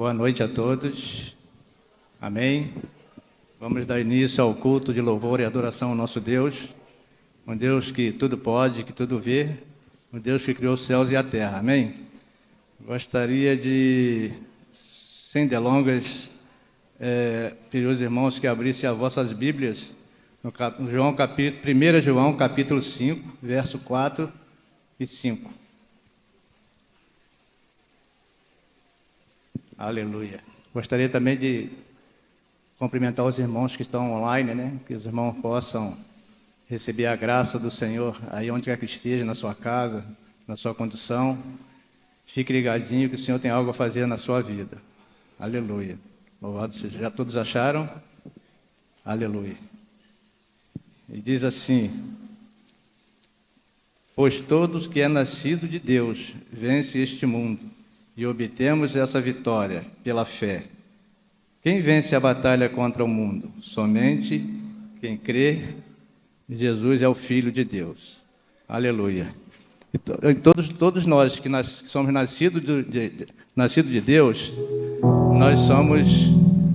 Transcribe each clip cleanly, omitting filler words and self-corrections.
Boa noite a todos. Amém. Vamos dar início ao culto de louvor e adoração ao nosso Deus, um Deus que tudo pode, que tudo vê, um Deus que criou os céus e a terra. Amém. Gostaria de, sem delongas, pedir aos irmãos que abrissem as vossas Bíblias no 1 João capítulo 5, verso 4 e 5. Aleluia. Gostaria também de cumprimentar os irmãos que estão online, né? Que os irmãos possam receber a graça do Senhor aí onde quer que esteja, na sua casa, na sua condição. Fique ligadinho que o Senhor tem algo a fazer na sua vida. Aleluia. Louvado seja. Já todos acharam? Aleluia. E diz assim: pois todos que é nascido de Deus vence este mundo, e obtemos essa vitória pela fé. Quem vence a batalha contra o mundo? Somente quem crê que Jesus é o Filho de Deus. Aleluia. E todos nós que somos nascidos de Deus,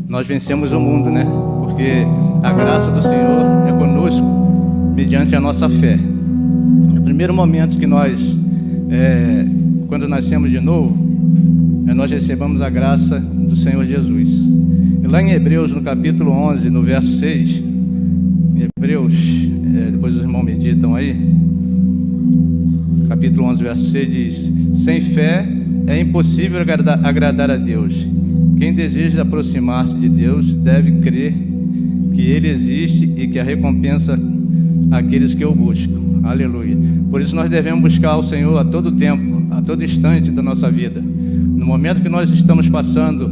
nós vencemos o mundo, né? Porque a graça do Senhor é conosco mediante a nossa fé. No primeiro momento que quando nascemos de novo, nós recebemos a graça do Senhor Jesus. E lá em Hebreus, no capítulo 11, no verso 6, em Hebreus, depois os irmãos meditam aí, capítulo 11, verso 6 diz: sem fé é impossível agradar a Deus. Quem deseja aproximar-se de Deus deve crer que Ele existe e que a recompensa aqueles que o buscam. Aleluia. Por isso nós devemos buscar o Senhor a todo tempo, a todo instante da nossa vida. No momento que nós estamos passando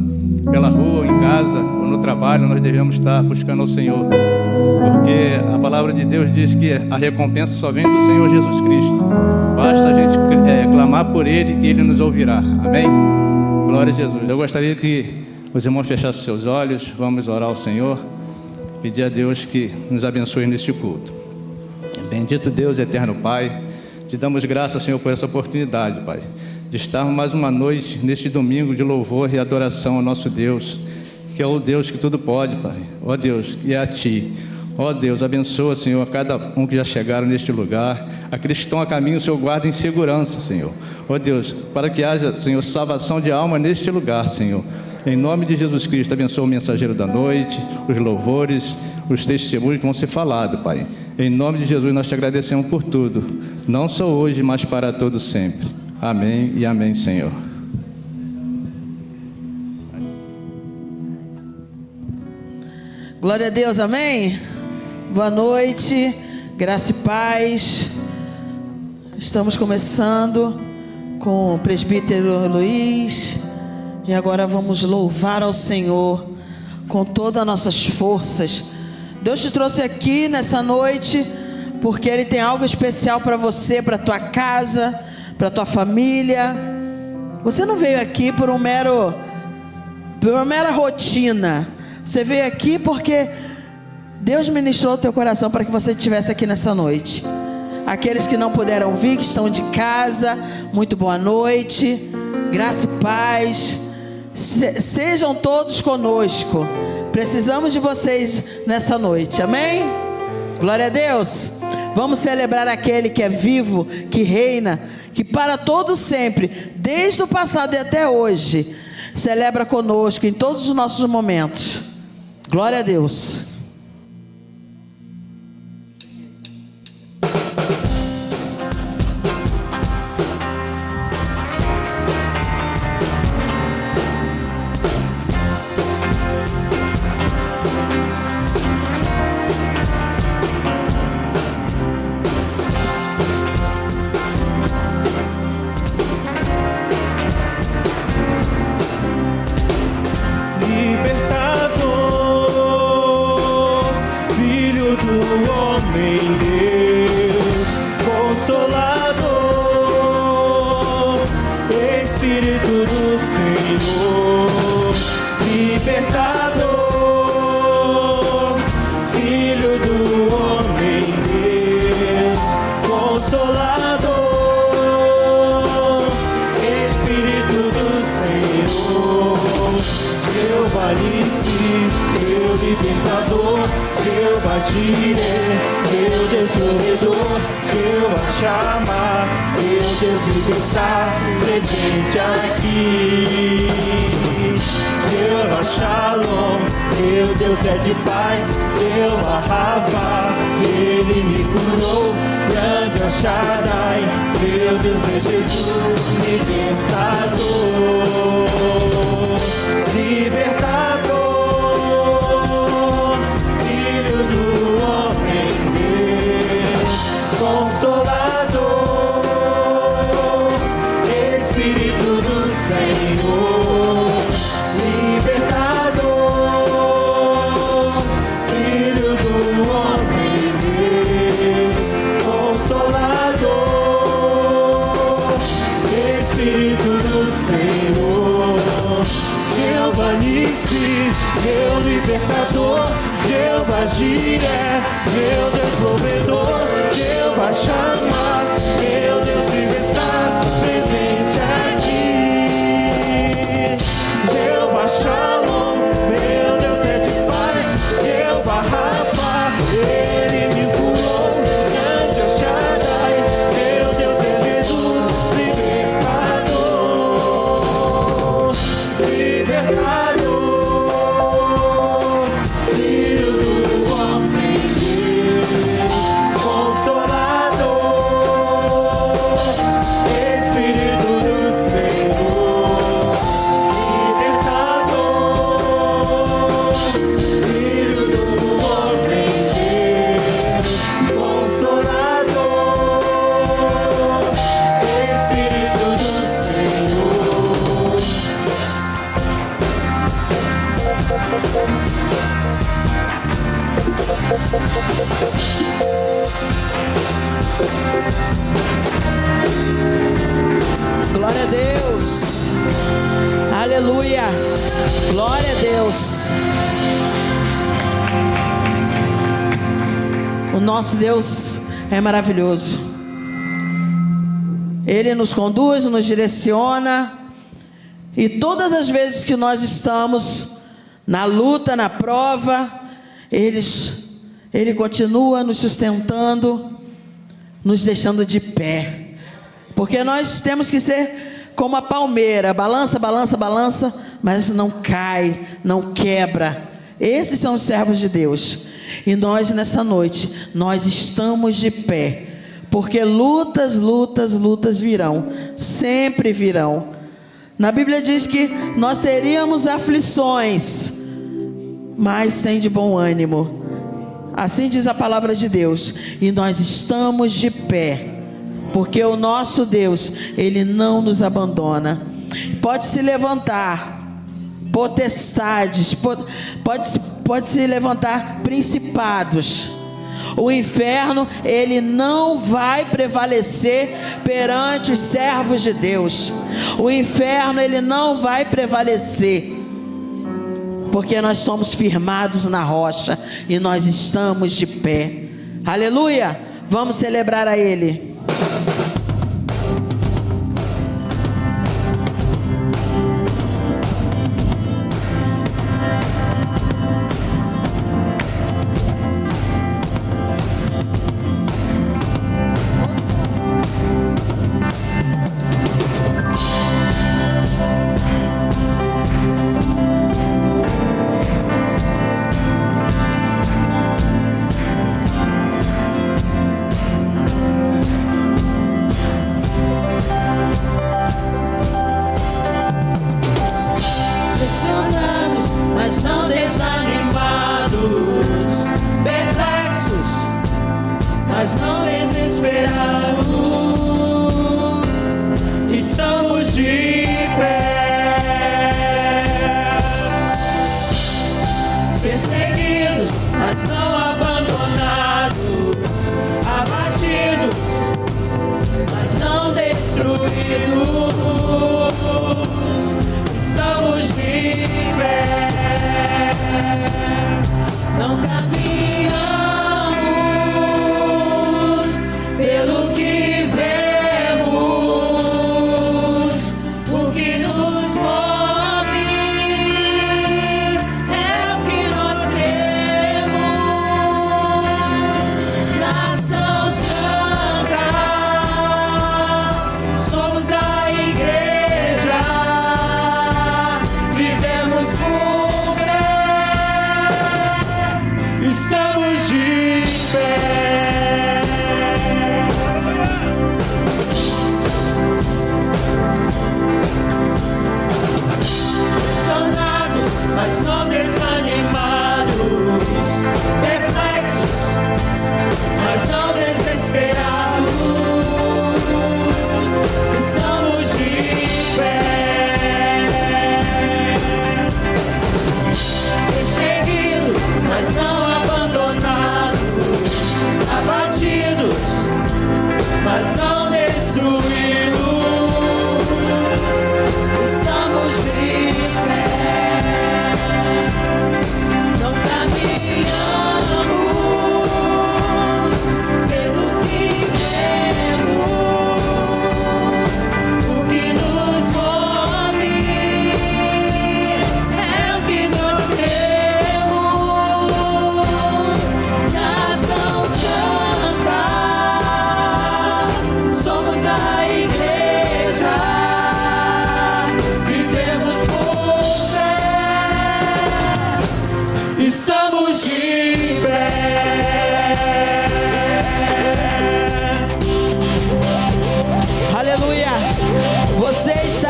pela rua, em casa ou no trabalho, nós devemos estar buscando ao Senhor, porque a palavra de Deus diz que a recompensa só vem do Senhor Jesus Cristo. Basta a gente clamar por Ele que Ele nos ouvirá. Amém? Glória a Jesus. Eu gostaria que os irmãos fechassem seus olhos. Vamos orar ao Senhor, pedir a Deus que nos abençoe neste culto. Bendito Deus, eterno Pai, te damos graças, Senhor, por essa oportunidade, Pai, de estarmos mais uma noite neste domingo de louvor e adoração ao nosso Deus, que é o Deus que tudo pode, Pai. Ó Deus, e é a Ti. Ó Deus, abençoa, Senhor, a cada um que já chegaram neste lugar, aqueles que estão a caminho, o Senhor guarda em segurança, Senhor. Ó Deus, para que haja, Senhor, salvação de alma neste lugar, Senhor. Em nome de Jesus Cristo, abençoa o mensageiro da noite, os louvores, os testemunhos que vão ser falados, Pai. Em nome de Jesus, nós te agradecemos por tudo, não só hoje, mas para todo sempre. Amém e amém, Senhor. Glória a Deus, amém? Boa noite, graça e paz. Estamos começando com o presbítero Luiz, e agora vamos louvar ao Senhor com todas as nossas forças. Deus te trouxe aqui nessa noite porque Ele tem algo especial para você, para a tua casa, para a tua família. Você não veio aqui por uma mera rotina. Você veio aqui porque Deus ministrou o teu coração para que você estivesse aqui nessa noite. Aqueles que não puderam vir, que estão de casa, muito boa noite, graça e paz. Sejam todos conosco. Precisamos de vocês nessa noite, amém? Glória a Deus. Vamos celebrar aquele que é vivo, que reina, que para todo sempre, desde o passado e até hoje, celebra conosco em todos os nossos momentos. Glória a Deus. Jeová Jireh, meu Deus provedor, Jeová Shammah, meu Deus vivo está presente aqui. Jeová Shalom, meu Deus é de paz, Jeová Rafa, Ele me curou, grande El Shaddai, meu Deus é Jesus, libertador, libertador, Filho do homem Deus, Consolador, Espírito do Senhor, libertador, Filho do homem Deus, Consolador, Espírito do Senhor, Jeová Nissi, meu libertador, Jeová Jireh, meu Deus provedor, Jeová Shammah, meu Deus vive está presente aqui. Jeová Shalom, meu Deus é de paz, Jeová Rafa, Ele me curou, grande El Shaddai, meu Deus é Jesus, libertador, libertador, Filho do homem Deus, Consolador, Espírito do Senhor, libertador, Filho do homem Deus, Consolador, Espírito do Senhor. Glória a Deus. Aleluia. Glória a Deus. O nosso Deus é maravilhoso. Ele nos conduz, nos direciona. E todas as vezes que nós estamos na luta, na prova, Ele continua nos sustentando, nos deixando de pé. Porque nós temos que ser como a palmeira, balança, balança, balança, mas não cai, não quebra. Esses são os servos de Deus. E nós nessa noite, nós estamos de pé, porque lutas, lutas, lutas virão, sempre virão. Na Bíblia diz que nós teríamos aflições, mas tem de bom ânimo. Assim diz a palavra de Deus. E nós estamos de pé, porque o nosso Deus, Ele não nos abandona. Pode se levantar potestades, pode se levantar principados. O inferno, ele não vai prevalecer perante os servos de Deus. O inferno, ele não vai prevalecer, porque nós somos firmados na rocha e nós estamos de pé. Aleluia! Vamos celebrar a Ele. mas não desesperados, estamos de pé, perseguidos, mas não abandonados, abatidos, mas não destruídos, estamos de pé, não caminhamos pelo que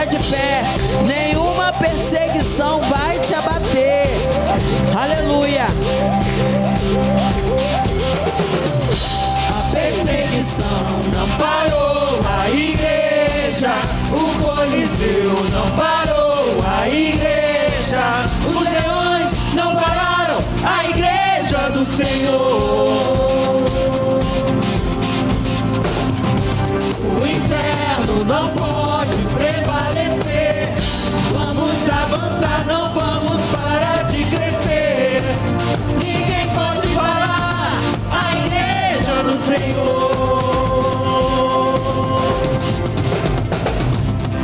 fica de pé. Nenhuma perseguição vai te abater. Aleluia. A perseguição não parou a igreja, o Coliseu não parou a igreja, os leões não pararam a igreja do Senhor. O inferno não pode prevalecer. Vamos avançar, não vamos parar de crescer. Ninguém pode parar a igreja do Senhor.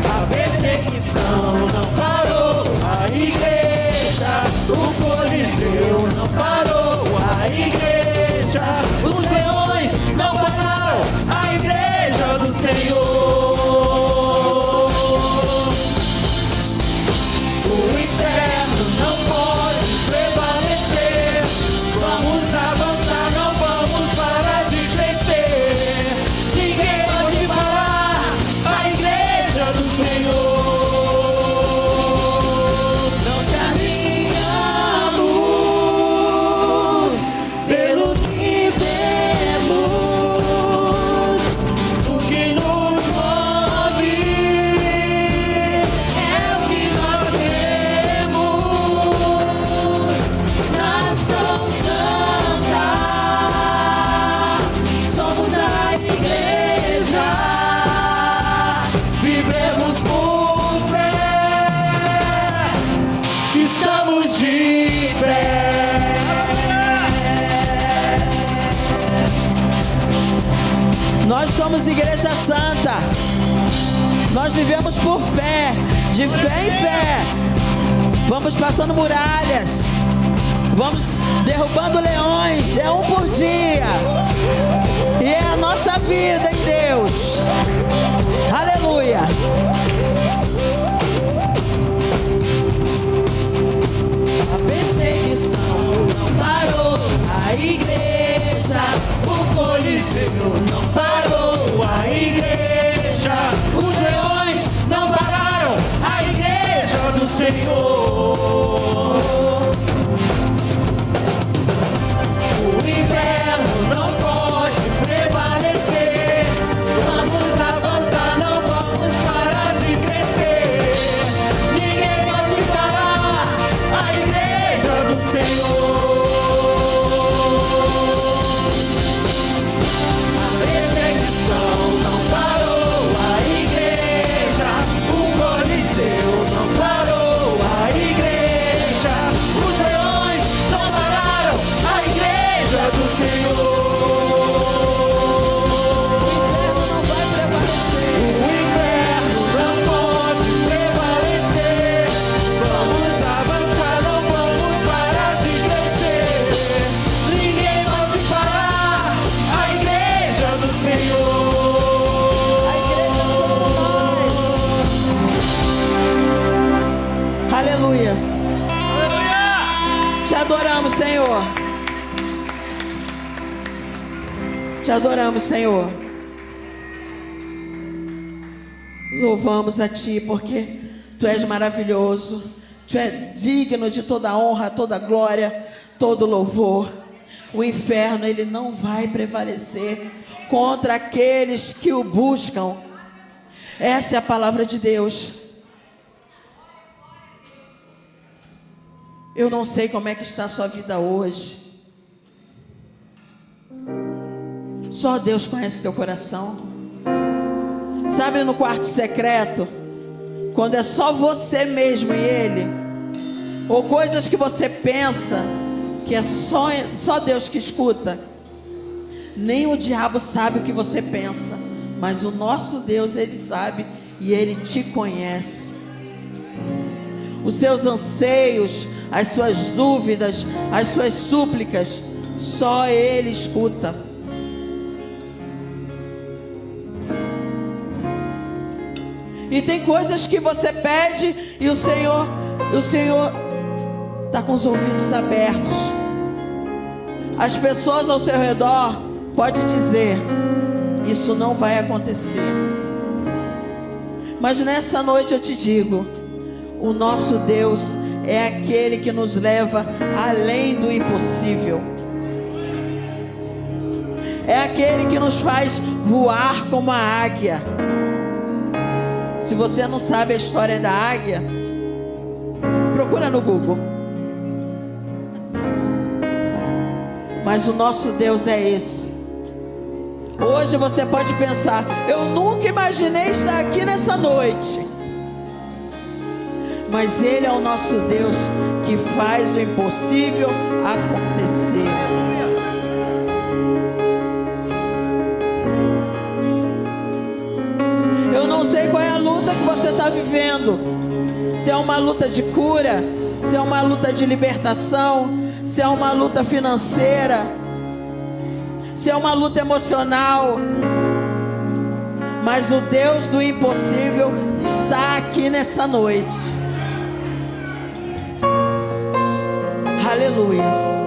A perseguição não parou a igreja, o Coliseu não parou a igreja, os leões não pararam a igreja do Senhor. O inferno não pode prevalecer. Vamos avançar, não vamos parar de crescer. Ninguém pode parar a igreja do Senhor. Não caminhamos pelo que vemos. O que nos move é o que nós temos. Nação Santa, somos a igreja. Vivemos por fé, estamos de pé. Nós somos Igreja Santa. Nós vivemos por fé, de fé em fé. Vamos passando muralhas, vamos derrubando leões. É um por dia, e é a nossa vida em Deus. Aleluia. A perseguição não parou a igreja, o Coliseu não parou a igreja, os leões não pararam a igreja do Senhor. O inferno não pode prevalecer. Vamos avançar, não vamos parar de crescer. Ninguém pode parar a igreja do Senhor. A perseguição não parou a igreja, o Coliseu não parou a igreja, os leões não pararam a igreja do Senhor. O inferno não pode prevalecer. Vamos avançar, não vamos parar de crescer. Ninguém pode parar a igreja do Senhor. A igreja somos nós. Aleluias. Te adoramos, Senhor. Te adoramos, Senhor. Louvamos a Ti, porque Tu és maravilhoso. Tu és digno de toda honra, toda glória, todo louvor. O inferno, ele não vai prevalecer contra aqueles que o buscam. Essa é a palavra de Deus. Eu não sei como é que está a sua vida hoje. Só Deus conhece teu coração. Sabe, no quarto secreto, quando é só você mesmo e Ele, ou coisas que você pensa que é só Deus que escuta, nem o diabo sabe o que você pensa, mas o nosso Deus, Ele sabe e Ele te conhece. Os seus anseios, as suas dúvidas, as suas súplicas, só Ele escuta. E tem coisas que você pede e o Senhor está com os ouvidos abertos. As pessoas ao seu redor podem dizer: isso não vai acontecer. Mas nessa noite eu te digo, o nosso Deus é aquele que nos leva além do impossível. É aquele que nos faz voar como a águia. Se você não sabe a história da águia, procura no Google. Mas o nosso Deus é esse. Hoje você pode pensar: eu nunca imaginei estar aqui nessa noite. Mas Ele é o nosso Deus que faz o impossível acontecer. Eu não sei qual é a luta que você está vivendo. Se é uma luta de cura, se é uma luta de libertação, se é uma luta financeira, se é uma luta emocional. Mas o Deus do impossível está aqui nessa noite. Aleluias.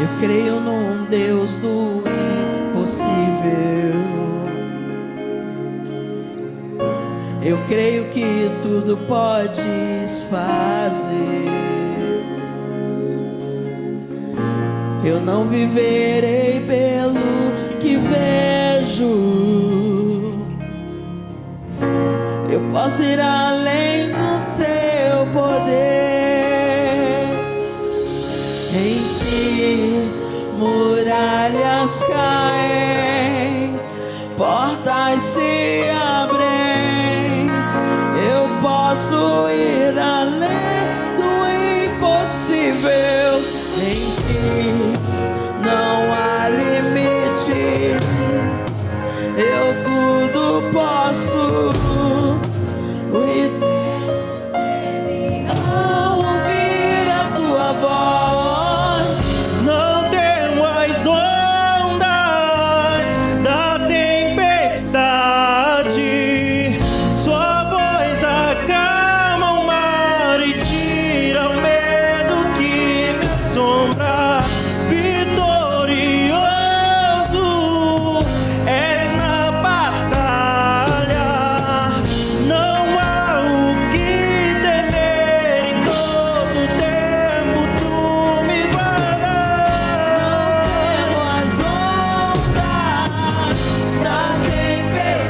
Eu creio num Deus do impossível. Eu creio que tudo podes fazer. Eu não viverei pelo que vejo. Eu posso ir além do seu poder. Em ti muralhas caem, portas se abrem. Eu posso ir além do impossível. Em ti não há limites. Eu tudo posso. Ouvir a tua voz. Não temo as ondas da tempestade. Sua voz acalma o mar e tira o medo que me assombra. Vitorioso és na batalha. Não há o que temer. Em todo tempo tu me guardas. As ondas da tempestade,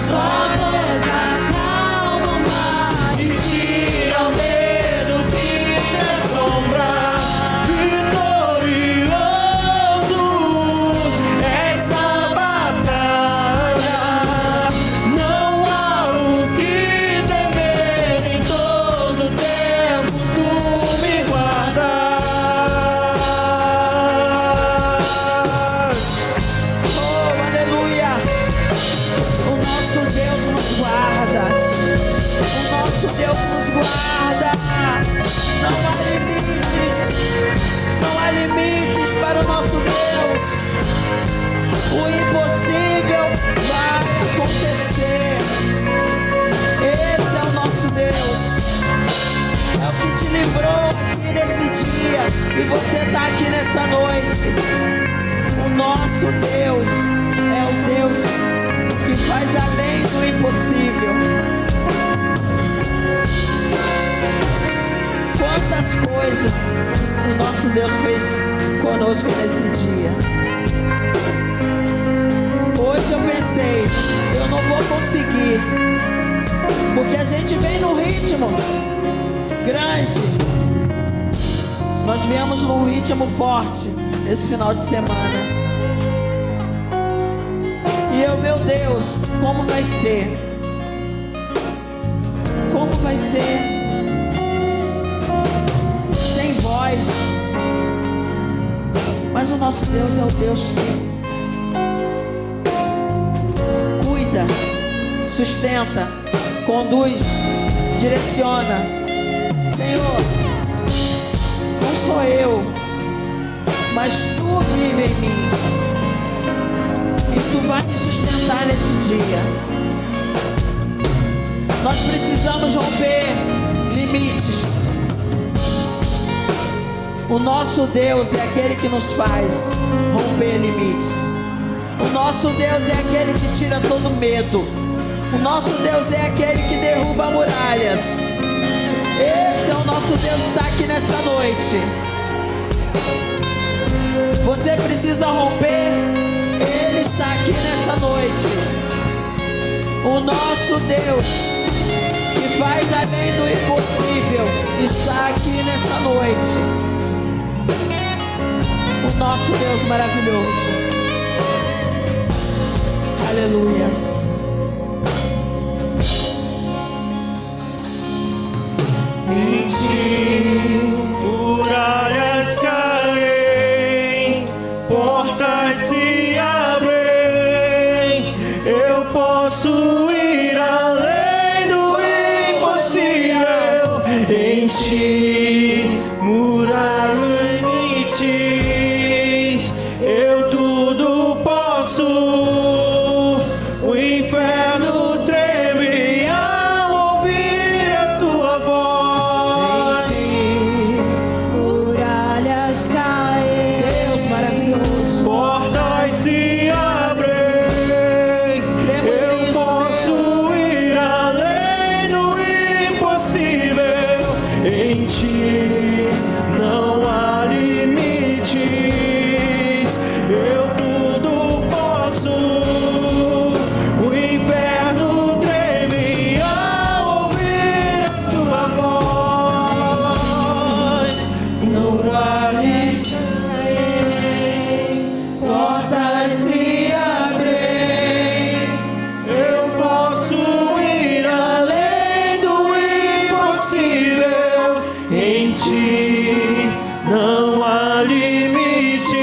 sua voz acalma o mar E tira o medo que me assombra. Vitorioso és na batalha. Não há o que temer. Em todo tempo tu me guardas. Oh, aleluia! O nosso Deus nos guarda. O nosso Deus nos guarda. Não há limites. Não há limites para o nosso Deus. O impossível vai acontecer. Esse é o nosso Deus. É o que te livrou aqui nesse dia. E você está aqui nessa noite. O nosso Deus é o Deus que faz além do impossível. Quantas coisas o nosso Deus fez conosco nesse dia. Hoje eu pensei, eu não vou conseguir, porque a gente vem num ritmo grande. Nós viemos num ritmo forte esse final de semana. E eu, meu Deus, como vai ser? Como vai ser? Sem voz. Mas o nosso Deus é o Deus que cuida, sustenta, conduz, direciona. Senhor, não sou eu, mas tu vive em mim. E tu vai me sustentar nesse dia. Nós precisamos romper limites. O nosso Deus é aquele que nos faz romper limites. O nosso Deus é aquele que tira todo medo. O nosso Deus é aquele que derruba muralhas. Esse é o nosso Deus que está aqui nessa noite. Você precisa romper. Ele está aqui nessa noite. O nosso Deus, que faz além do impossível, está aqui nessa noite. O nosso Deus maravilhoso. Aleluias. Em ti muralhas caem, portas se abrem. Eu posso ir além do impossível. Em ti muralhas limites, eu tudo posso. O inferno treme ao ouvir a sua voz. Muralhas caem, Deus maravilhoso. Portas se abrem. Cremos Eu nisso, posso ir além do impossível. Em ti não há limites. Eu tudo posso. O inferno treme ao ouvir a sua voz. Não há limites. Portas se abrem. Eu posso ir além do impossível. Em ti não há limites.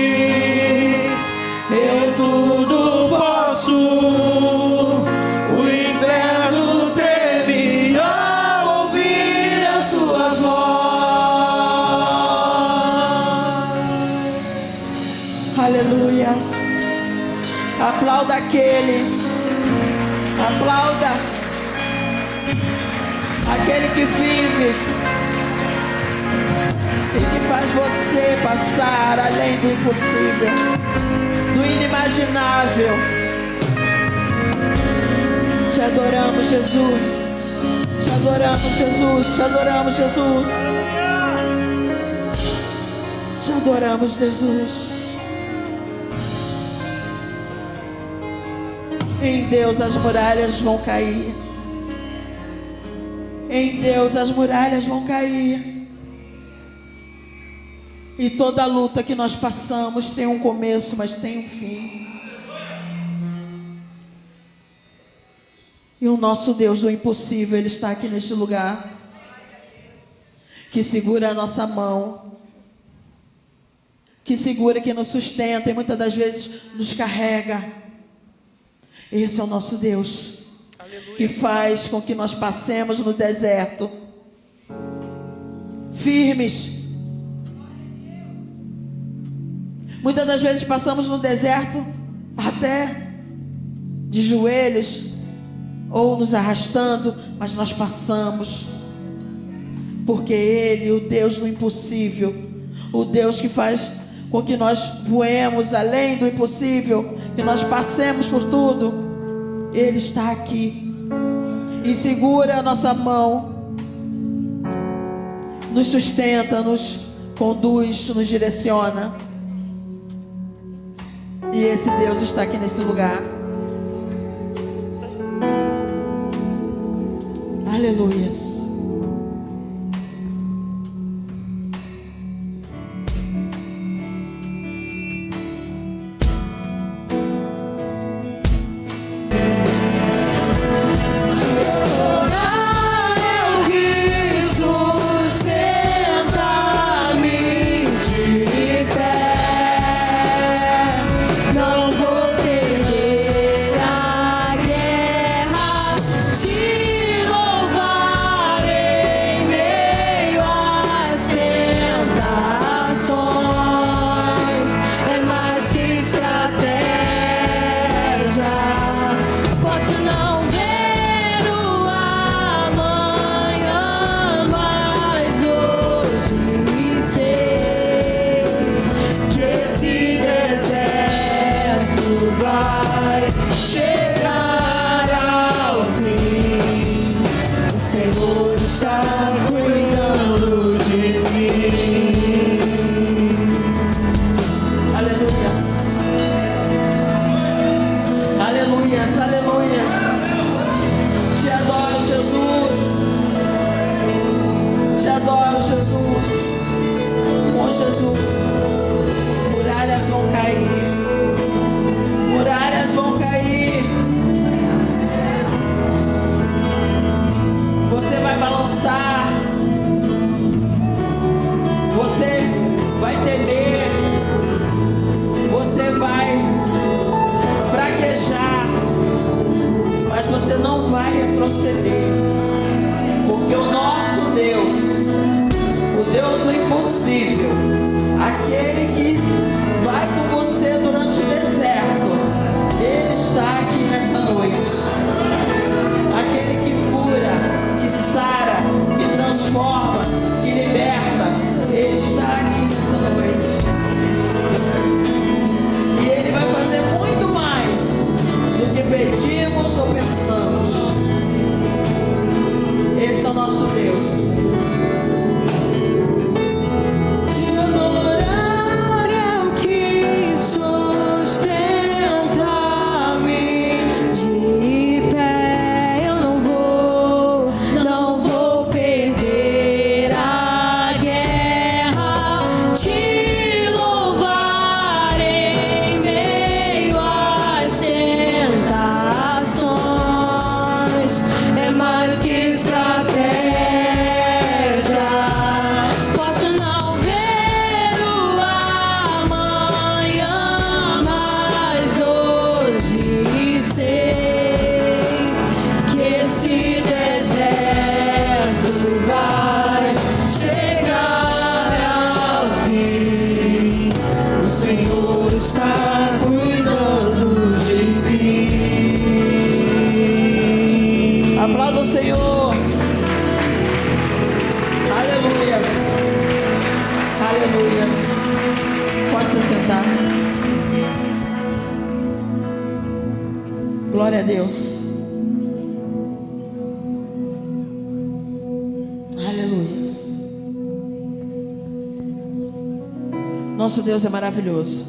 Eu tudo posso. O inferno treme ao ouvir a sua voz. Aleluias. Aplauda aquele. Aplauda aquele que vive e que faz você passar além do impossível, do inimaginável. Te adoramos, Jesus. Te adoramos, Jesus. Te adoramos, Jesus. Te adoramos, Jesus. Em Deus as muralhas vão cair. Em Deus as muralhas vão cair. E toda luta que nós passamos tem um começo, mas tem um fim. E o nosso Deus do impossível, Ele está aqui neste lugar, que segura a nossa mão, que segura, que nos sustenta e muitas das vezes nos carrega. Esse é o nosso Deus. Aleluia. Que faz com que nós passemos no deserto firmes. Muitas das vezes passamos no deserto até de joelhos ou nos arrastando, mas nós passamos, porque Ele, o Deus do impossível, o Deus que faz com que nós voemos além do impossível, que nós passemos por tudo, Ele está aqui e segura a nossa mão, nos sustenta, nos conduz, nos direciona. E esse Deus está aqui nesse lugar. Aleluias. te louvar. Deus do impossível, aquele que vai com você durante o deserto, Ele está aqui nessa noite. Aquele que cura, que sara, que transforma, que liberta, Ele está aqui nessa noite. E Ele vai fazer muito mais do que pedimos ou pensamos. Esse é o nosso Deus. Aplauda o Senhor. Aleluias. Aleluias. Pode se sentar. Glória a Deus. Aleluias. Nosso Deus é maravilhoso.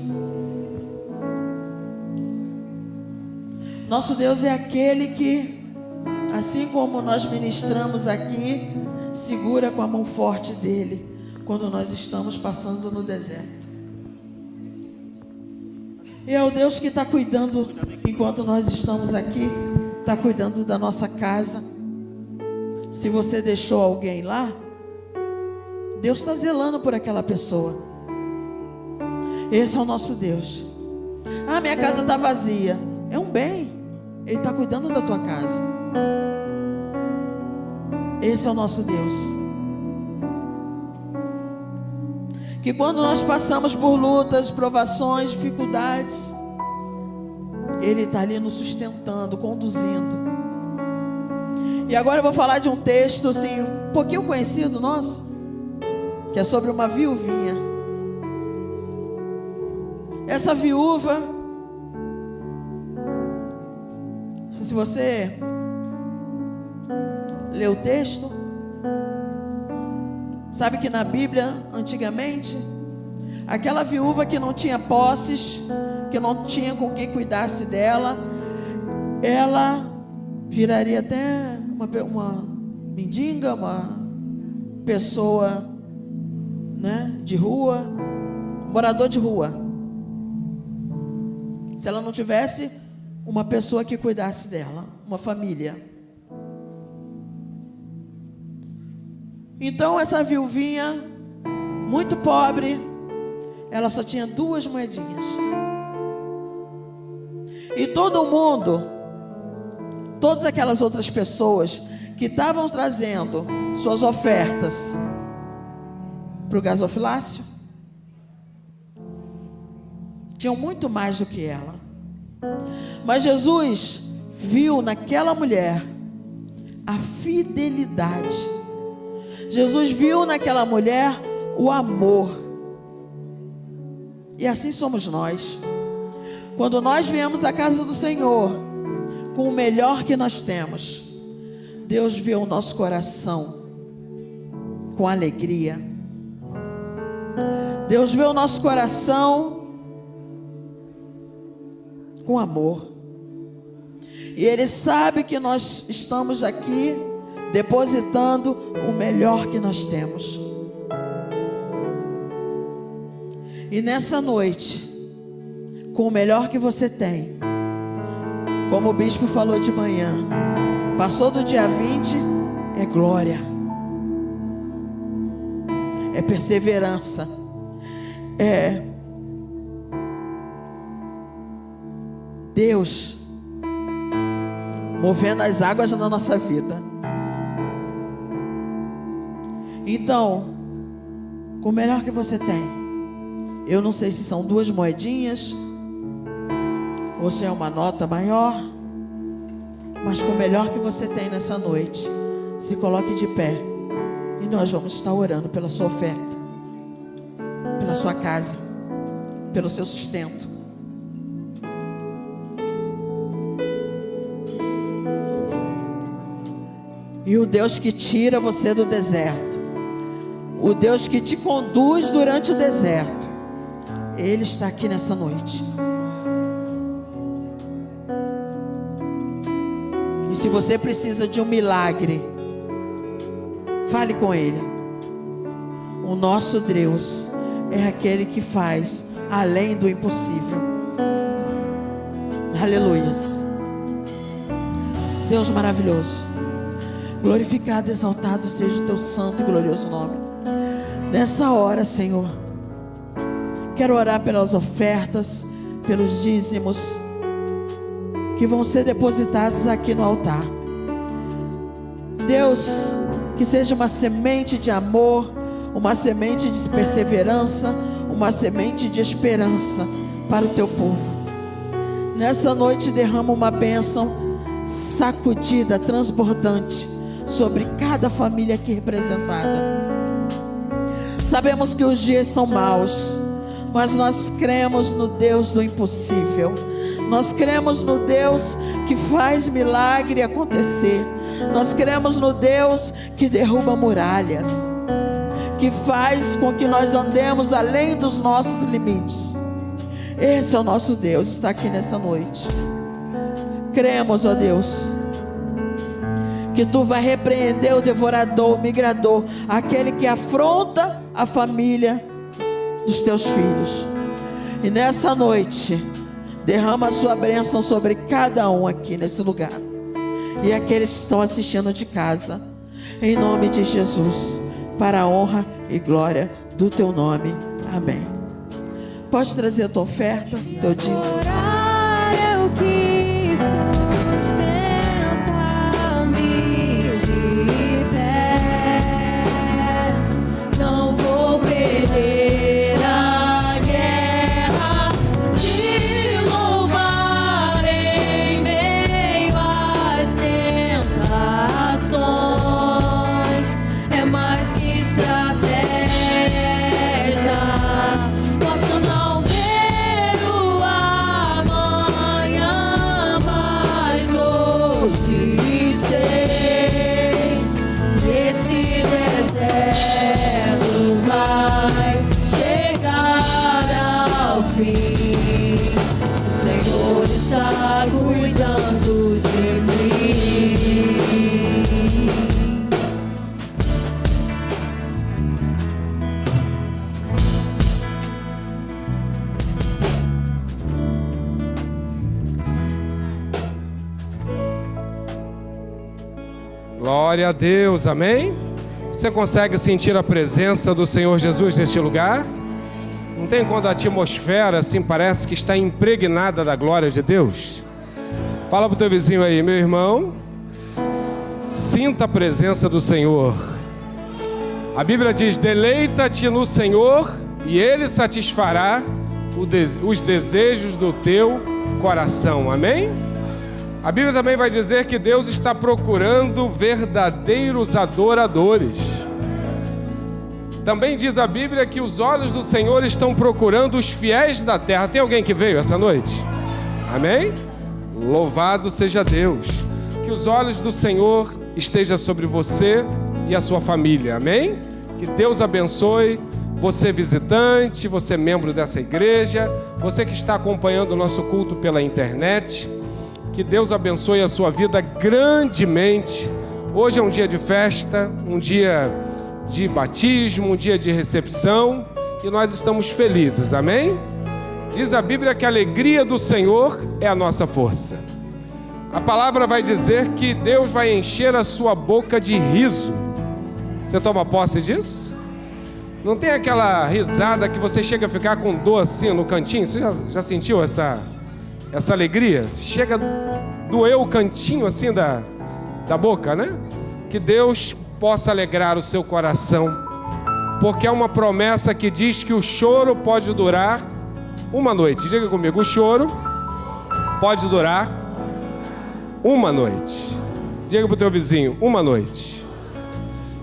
Nosso Deus é aquele que, assim como nós ministramos aqui, segura com a mão forte dele quando nós estamos passando no deserto. E é o Deus que está cuidando, enquanto nós estamos aqui, está cuidando da nossa casa. Se você deixou alguém lá, Deus está zelando por aquela pessoa. Esse é o nosso Deus. Ah, minha casa está vazia. É um bem. Ele está cuidando da tua casa. Esse é o nosso Deus. Que quando nós passamos por lutas, provações, dificuldades, Ele está ali nos sustentando, conduzindo. E agora eu vou falar de um texto assim, um pouquinho conhecido nosso, que é sobre uma viuvinha. Essa viúva, se você lê o texto, sabe que na Bíblia, antigamente, aquela viúva que não tinha posses, que não tinha com quem cuidasse dela, ela viraria até uma mendiga, uma pessoa, né, de rua, morador de rua. Se ela não tivesse uma pessoa que cuidasse dela, uma família. Então essa viuvinha, muito pobre, ela só tinha 2 moedinhas. E todo mundo, todas aquelas outras pessoas que estavam trazendo suas ofertas para o gasofilácio, tinham muito mais do que ela. Mas Jesus viu naquela mulher a fidelidade. Jesus viu naquela mulher o amor. E assim somos nós. Quando nós viemos à casa do Senhor com o melhor que nós temos, Deus vê o nosso coração com alegria. Deus vê o nosso coração com amor. E Ele sabe que nós estamos aqui depositando o melhor que nós temos. E nessa noite, com o melhor que você tem, como o bispo falou de manhã, passou do dia 20, é glória, é perseverança, é Deus movendo as águas na nossa vida. Então, com o melhor que você tem. Eu não sei se são 2 moedinhas ou se é uma nota maior, mas com o melhor que você tem nessa noite, se coloque de pé e nós vamos estar orando pela sua oferta, pela sua casa, pelo seu sustento. E o Deus que tira você do deserto, o Deus que te conduz durante o deserto, Ele está aqui nessa noite. E se você precisa de um milagre, fale com Ele. O nosso Deus é aquele que faz além do impossível. Aleluias. Deus maravilhoso, glorificado, exaltado seja o teu santo e glorioso nome. Nessa hora, Senhor, quero orar pelas ofertas, pelos dízimos que vão ser depositados aqui no altar. Deus, que seja uma semente de amor, uma semente de perseverança, uma semente de esperança para o teu povo. Nessa noite derrama uma bênção sacudida, transbordante sobre cada família aqui representada. Sabemos que os dias são maus, mas nós cremos no Deus do impossível. Nós cremos no Deus que faz milagre acontecer. Nós cremos no Deus que derruba muralhas, que faz com que nós andemos além dos nossos limites. Esse é o nosso Deus, está aqui nessa noite. Cremos, ó Deus, que Tu vai repreender o devorador, o migrador, aquele que afronta a família dos Teus filhos. E nessa noite, derrama a Sua bênção sobre cada um aqui nesse lugar, e aqueles que estão assistindo de casa, em nome de Jesus, para a honra e glória do Teu nome. Amém. Pode trazer a tua oferta, teu dízimo. Orar é o que sustenta-me de pé. Não vou perder a guerra, te louvar em meio às tentações. É mais que estratégia. Posso não ver o amanhã, mas hoje sei, esse deserto vai chegar ao fim. O Senhor está cuidando de mim. Glória a Deus, amém? Você consegue sentir a presença do Senhor Jesus neste lugar? Não tem quando a atmosfera assim parece que está impregnada da glória de Deus? Fala para o teu vizinho aí, meu irmão, sinta a presença do Senhor. A Bíblia diz: deleita-te no Senhor e Ele satisfará os desejos do teu coração, amém? A Bíblia também vai dizer que Deus está procurando verdadeiros adoradores. Também diz a Bíblia que os olhos do Senhor estão procurando os fiéis da terra. Tem alguém que veio essa noite? Amém? Louvado seja Deus. Que os olhos do Senhor estejam sobre você e a sua família. Amém? Que Deus abençoe você, visitante, você, membro dessa igreja, você que está acompanhando o nosso culto pela internet. Que Deus abençoe a sua vida grandemente. Hoje é um dia de festa, um dia de batismo, um dia de recepção, e nós estamos felizes, amém? Diz a Bíblia que a alegria do Senhor é a nossa força. A palavra vai dizer que Deus vai encher a sua boca de riso. Você toma posse disso? Não tem aquela risada que você chega a ficar com dor assim no cantinho? Você já sentiu essa alegria? Chega a doer o cantinho assim da boca, né? Que Deus possa alegrar o seu coração porque é uma promessa que diz que o choro pode durar uma noite. Diga comigo, o choro pode durar uma noite. Diga para o teu vizinho, uma noite.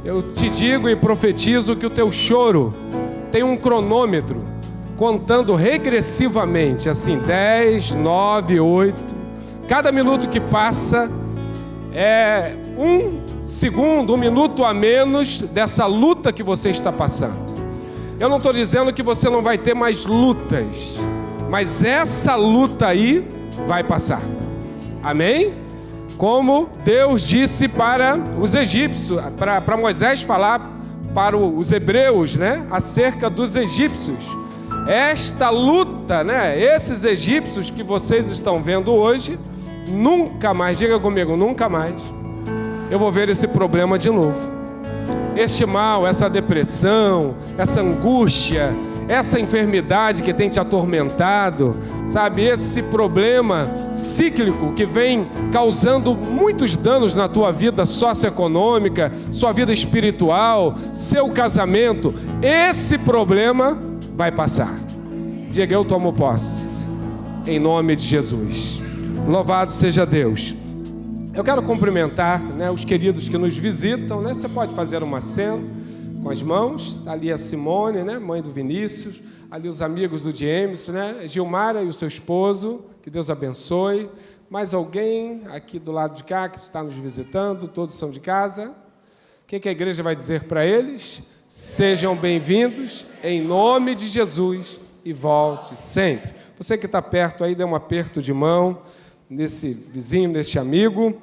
Eu te digo e profetizo que o teu choro tem um cronômetro contando regressivamente, assim, 10, 9, 8. Cada minuto que passa é um segundo, um minuto a menos dessa luta que você está passando. Eu não estou dizendo que você não vai ter mais lutas, mas essa luta aí vai passar. Amém? Como Deus disse para os egípcios, para Moisés falar para os hebreus, né, acerca dos egípcios. Esta luta, né, esses egípcios que vocês estão vendo hoje, nunca mais, diga comigo, nunca mais, eu vou ver esse problema de novo. Este mal, essa depressão, essa angústia, essa enfermidade que tem te atormentado, sabe, esse problema cíclico que vem causando muitos danos na tua vida socioeconômica, sua vida espiritual, seu casamento, esse problema vai passar. Diga, eu tomo posse, em nome de Jesus. Louvado seja Deus. Eu quero cumprimentar, né, os queridos que nos visitam, né? Você pode fazer uma cena com as mãos. Está ali a Simone, né, mãe do Vinícius. Ali os amigos do James, né? Gilmara e o seu esposo. Que Deus abençoe. Mais alguém aqui do lado de cá que está nos visitando? Todos são de casa. O que a igreja vai dizer para eles? Sejam bem-vindos em nome de Jesus e volte sempre. Você que está perto aí, dê um aperto de mão nesse vizinho, nesse amigo,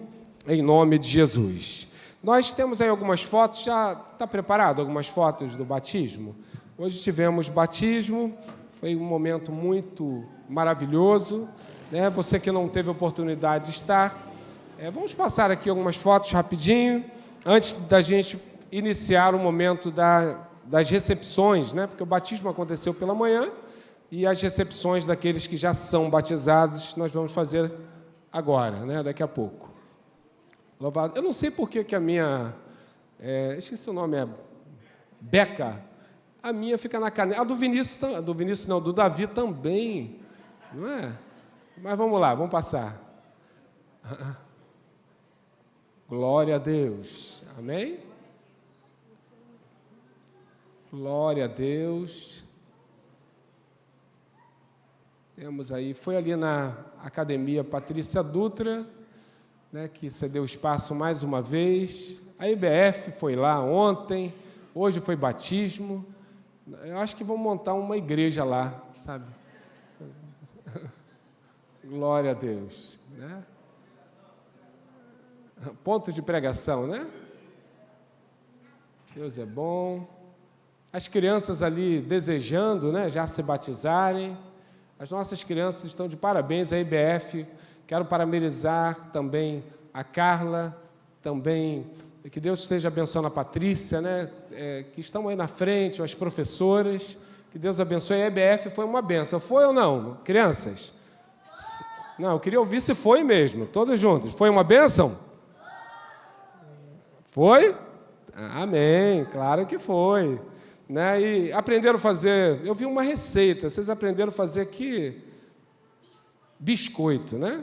em nome de Jesus. Nós temos aí algumas fotos, já está preparado algumas fotos do batismo? Hoje tivemos batismo, foi um momento muito maravilhoso, né? Você que não teve oportunidade de estar, vamos passar aqui algumas fotos rapidinho, antes da gente iniciar o momento das recepções, né? Porque o batismo aconteceu pela manhã, e as recepções daqueles que já são batizados, nós vamos fazer agora, né? Daqui a pouco. Louvado. Eu não sei por que a minha... esqueci o nome, é Beca. A minha fica na canela. A do Vinícius não, do Davi também. Não é? Mas vamos lá, vamos passar. Glória a Deus. Amém? Glória a Deus. Temos aí, foi ali na Academia Patrícia Dutra, né, que cedeu espaço mais uma vez. A IBF foi lá ontem, hoje foi batismo. Eu acho que vão montar uma igreja lá, sabe? Glória a Deus, né? Ponto de pregação, né? Deus é bom. As crianças ali desejando, né, já se batizarem. As nossas crianças estão de parabéns, a IBF. Quero parabenizar também a Carla, também que Deus esteja abençoando a Patrícia, né? Que estão aí na frente, as professoras. Que Deus abençoe. A IBF foi uma bênção. Foi ou não, crianças? Não, eu queria ouvir se foi mesmo, todos juntos. Foi uma bênção? Foi? Amém, claro que foi. Né? E aprenderam a fazer, eu vi uma receita, vocês aprenderam a fazer aqui biscoito, né?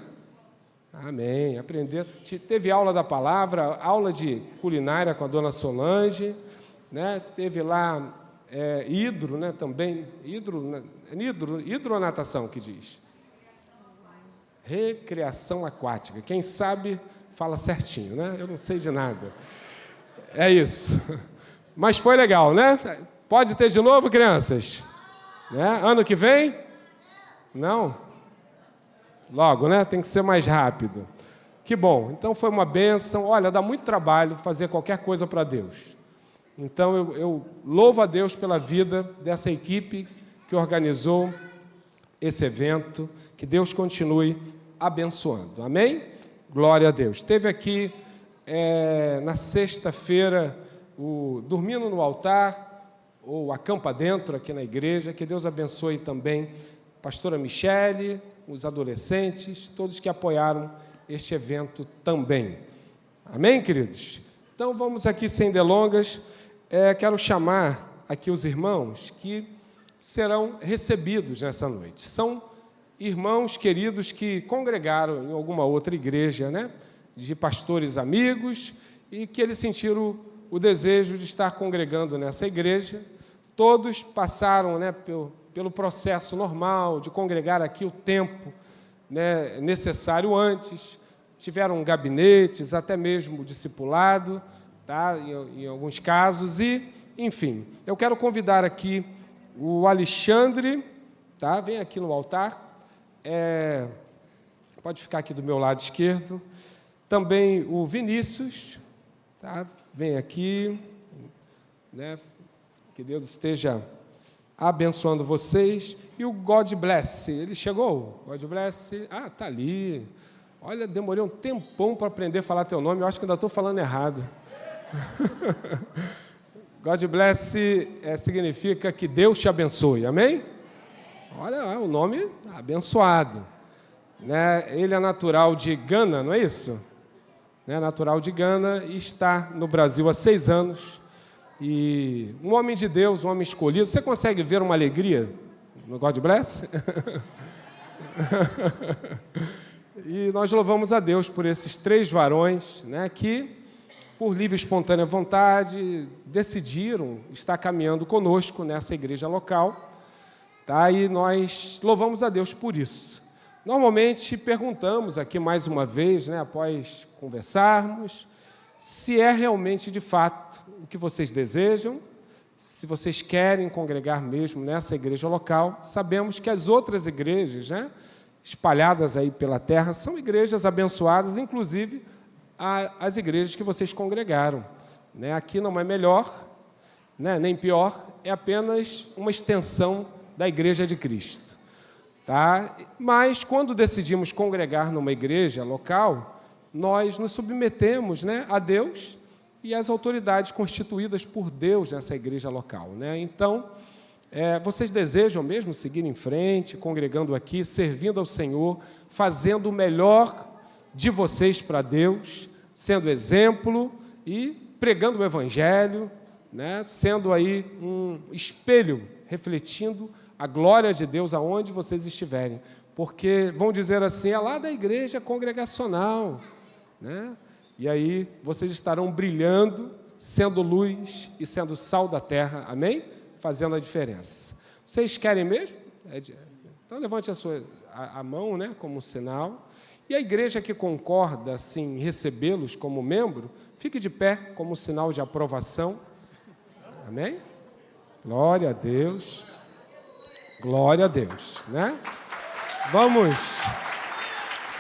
Amém, aprenderam. Teve aula da palavra, aula de culinária com a dona Solange, né? Teve lá hidro, né? Também, hidronatação que diz. Recreação aquática, quem sabe fala certinho, né? Eu não sei de nada. É isso. Mas foi legal, né? Pode ter de novo, crianças? Né? Ano que vem? Não? Logo, né? Tem que ser mais rápido. Que bom. Então foi uma bênção. Olha, dá muito trabalho fazer qualquer coisa para Deus. Então eu louvo a Deus pela vida dessa equipe que organizou esse evento. Que Deus continue abençoando. Amém? Glória a Deus. Teve aqui na sexta-feira o Dormindo no Altar, ou Acampa Dentro aqui na igreja. Que Deus abençoe também a pastora Michele, os adolescentes, todos que apoiaram este evento também. Amém, queridos? Então vamos aqui sem delongas. Quero chamar aqui os irmãos que serão recebidos nessa noite. São irmãos queridos que congregaram em alguma outra igreja, né? De pastores amigos, e que eles sentiram o desejo de estar congregando nessa igreja. Todos passaram, né, pelo processo normal de congregar aqui o tempo, né, necessário antes, tiveram gabinetes, até mesmo discipulado, tá, em alguns casos, e, enfim, eu quero convidar aqui o Alexandre, tá, vem aqui no altar, pode ficar aqui do meu lado esquerdo, também o Vinícius, tá, vem aqui, né, que Deus esteja abençoando vocês. E o God Bless, ele chegou? God Bless, está ali. Olha, demorei um tempão para aprender a falar teu nome, eu acho que ainda estou falando errado. God Bless significa que Deus te abençoe, amém? Olha, o nome abençoado. Né? Ele é natural de Gana, não é isso? Né? Natural de Gana e está no Brasil há 6 anos. E um homem de Deus, um homem escolhido. Você consegue ver uma alegria no God Bless? E nós louvamos a Deus por esses 3 varões, né, que, por livre e espontânea vontade, decidiram estar caminhando conosco nessa igreja local. Tá? E nós louvamos a Deus por isso. Normalmente perguntamos aqui mais uma vez, né, após conversarmos, se é realmente de fato o que vocês desejam, se vocês querem congregar mesmo nessa igreja local. Sabemos que as outras igrejas, né, espalhadas aí pela terra, são igrejas abençoadas, inclusive as igrejas que vocês congregaram. Né? Aqui não é melhor, né, nem pior, é apenas uma extensão da Igreja de Cristo. Tá? Mas, quando decidimos congregar numa igreja local, nós nos submetemos, né, a Deus e às autoridades constituídas por Deus nessa igreja local. Né? Então, vocês desejam mesmo seguir em frente, congregando aqui, servindo ao Senhor, fazendo o melhor de vocês para Deus, sendo exemplo e pregando o Evangelho, né, sendo aí um espelho, refletindo a glória de Deus aonde vocês estiverem. Porque vão dizer assim, é lá da igreja congregacional, né? E aí vocês estarão brilhando, sendo luz e sendo sal da terra, amém? Fazendo a diferença. Vocês querem mesmo? Então levante a mão, né, como sinal. E a igreja que concorda assim, em recebê-los como membro, fique de pé como sinal de aprovação. Amém? Glória a Deus. Glória a Deus, né? Vamos.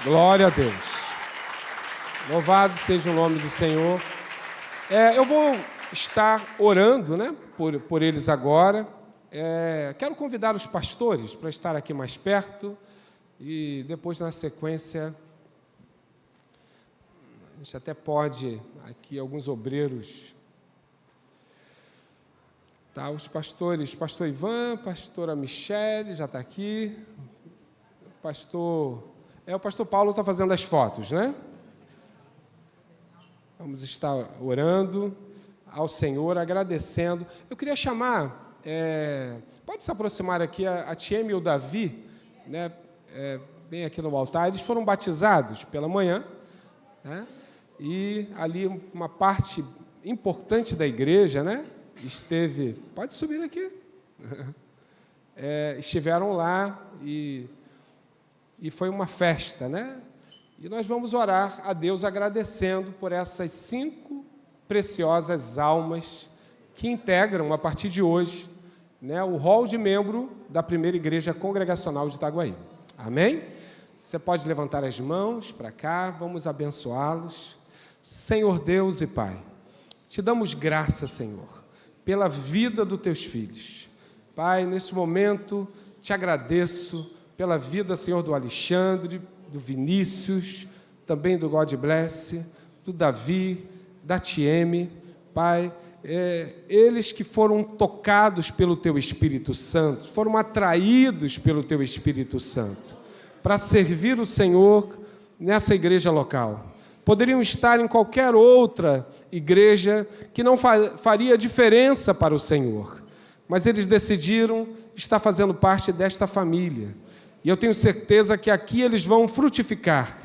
Glória a Deus. Louvado seja o nome do Senhor. Eu vou estar orando, né, por eles agora. Quero convidar os pastores para estar aqui mais perto. E depois, na sequência, a gente até pode, aqui, alguns obreiros. Tá, os pastores, pastor Ivan, pastora Michele, já está aqui. O pastor Paulo está fazendo as fotos, né? Vamos estar orando ao Senhor, agradecendo. Eu queria chamar, pode se aproximar aqui, a Tieme e o Davi, né? Bem aqui no altar. Eles foram batizados pela manhã, né? E ali uma parte importante da igreja, né, esteve... Pode subir aqui. Estiveram lá e foi uma festa, né? E nós vamos orar a Deus agradecendo por essas 5 preciosas almas que integram, a partir de hoje, né, o rol de membro da primeira igreja congregacional de Itaguaí. Amém? Você pode levantar as mãos para cá, vamos abençoá-los. Senhor Deus e Pai, te damos graça, Senhor, pela vida dos teus filhos. Pai, nesse momento, te agradeço pela vida, Senhor, do Alexandre, do Vinícius, também do God Bless, do Davi, da Tieme. Pai, eles que foram tocados pelo Teu Espírito Santo, foram atraídos pelo Teu Espírito Santo, para servir o Senhor nessa igreja local. Poderiam estar em qualquer outra igreja que não faria diferença para o Senhor, mas eles decidiram estar fazendo parte desta família. E eu tenho certeza que aqui eles vão frutificar,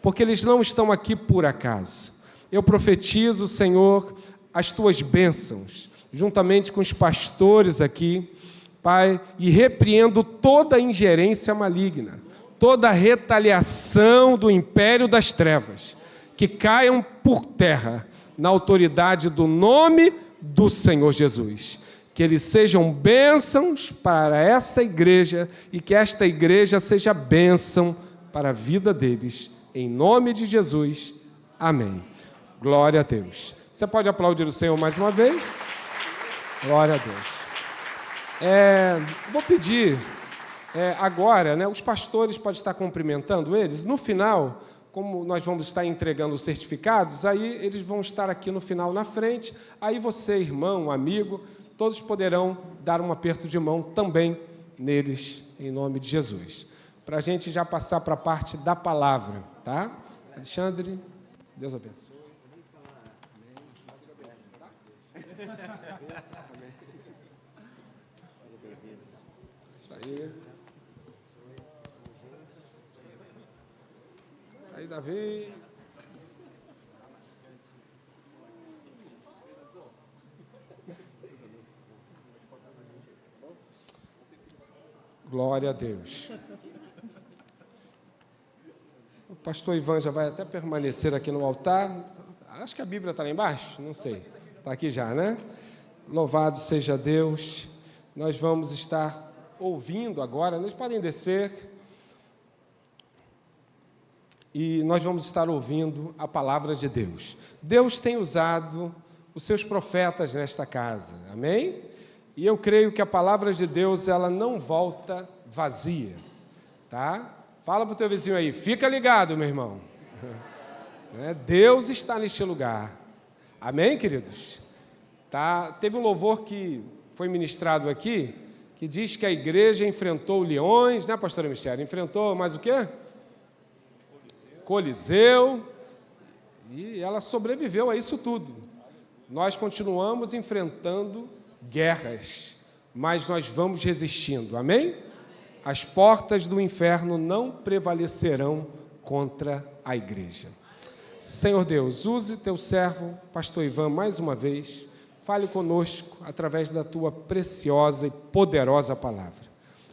porque eles não estão aqui por acaso. Eu profetizo, Senhor, as tuas bênçãos, juntamente com os pastores aqui, Pai, e repreendo toda ingerência maligna, toda retaliação do império das trevas, que caiam por terra na autoridade do nome do Senhor Jesus. Que eles sejam bênçãos para essa igreja e que esta igreja seja bênção para a vida deles. Em nome de Jesus. Amém. Glória a Deus. Você pode aplaudir o Senhor mais uma vez? Glória a Deus. Vou pedir agora, né, os pastores podem estar cumprimentando eles. No final, como nós vamos estar entregando os certificados, aí eles vão estar aqui no final na frente. Aí você, irmão, amigo, todos poderão dar um aperto de mão também neles, em nome de Jesus. Para a gente já passar para a parte da palavra, tá? Alexandre, Deus abençoe. Isso aí. Isso aí, Davi. Glória a Deus. O pastor Ivan já vai até permanecer aqui no altar. Acho que a Bíblia está lá embaixo, não sei. Está aqui já, né? Louvado seja Deus. Nós vamos estar ouvindo agora. Eles podem descer. E nós vamos estar ouvindo a palavra de Deus. Deus tem usado os seus profetas nesta casa. Amém? E eu creio que a palavra de Deus, ela não volta vazia, tá? Fala para o teu vizinho aí, fica ligado, meu irmão. Deus está neste lugar. Amém, queridos? Tá? Teve um louvor que foi ministrado aqui, que diz que a igreja enfrentou leões, né, pastora Michele? Enfrentou mais o quê? Coliseu. E ela sobreviveu a isso tudo. Nós continuamos enfrentando guerras, mas nós vamos resistindo, amém? As portas do inferno não prevalecerão contra a igreja. Senhor Deus, use teu servo, pastor Ivan, mais uma vez, fale conosco através da tua preciosa e poderosa palavra.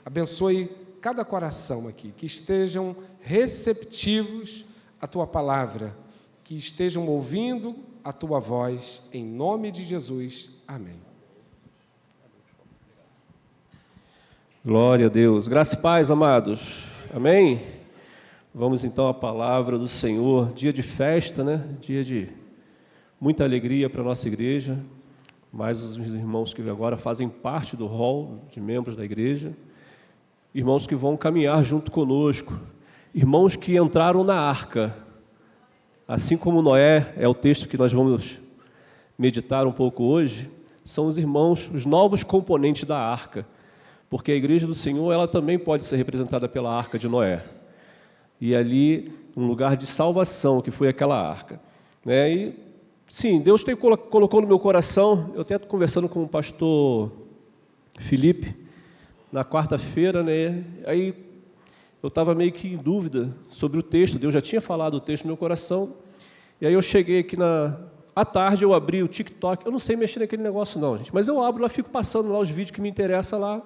Abençoe cada coração aqui, que estejam receptivos à tua palavra, que estejam ouvindo a tua voz, em nome de Jesus, amém. Glória a Deus. Graça e paz, amados. Amém? Vamos então à palavra do Senhor. Dia de festa, né? Dia de muita alegria para a nossa igreja. Mais os irmãos que agora fazem parte do hall de membros da igreja. Irmãos que vão caminhar junto conosco. Irmãos que entraram na arca. Assim como Noé, é o texto que nós vamos meditar um pouco hoje, são os irmãos, os novos componentes da arca. Porque a igreja do Senhor, ela também pode ser representada pela arca de Noé. E ali, um lugar de salvação, que foi aquela arca. Né? E, sim, Deus colocou no meu coração, eu até conversando com o pastor Felipe, na quarta-feira, né? Aí eu estava meio que em dúvida sobre o texto, Deus já tinha falado o texto no meu coração, e aí eu cheguei aqui à tarde, eu abri o TikTok, eu não sei mexer naquele negócio não, gente, mas eu abro lá, fico passando lá os vídeos que me interessam lá.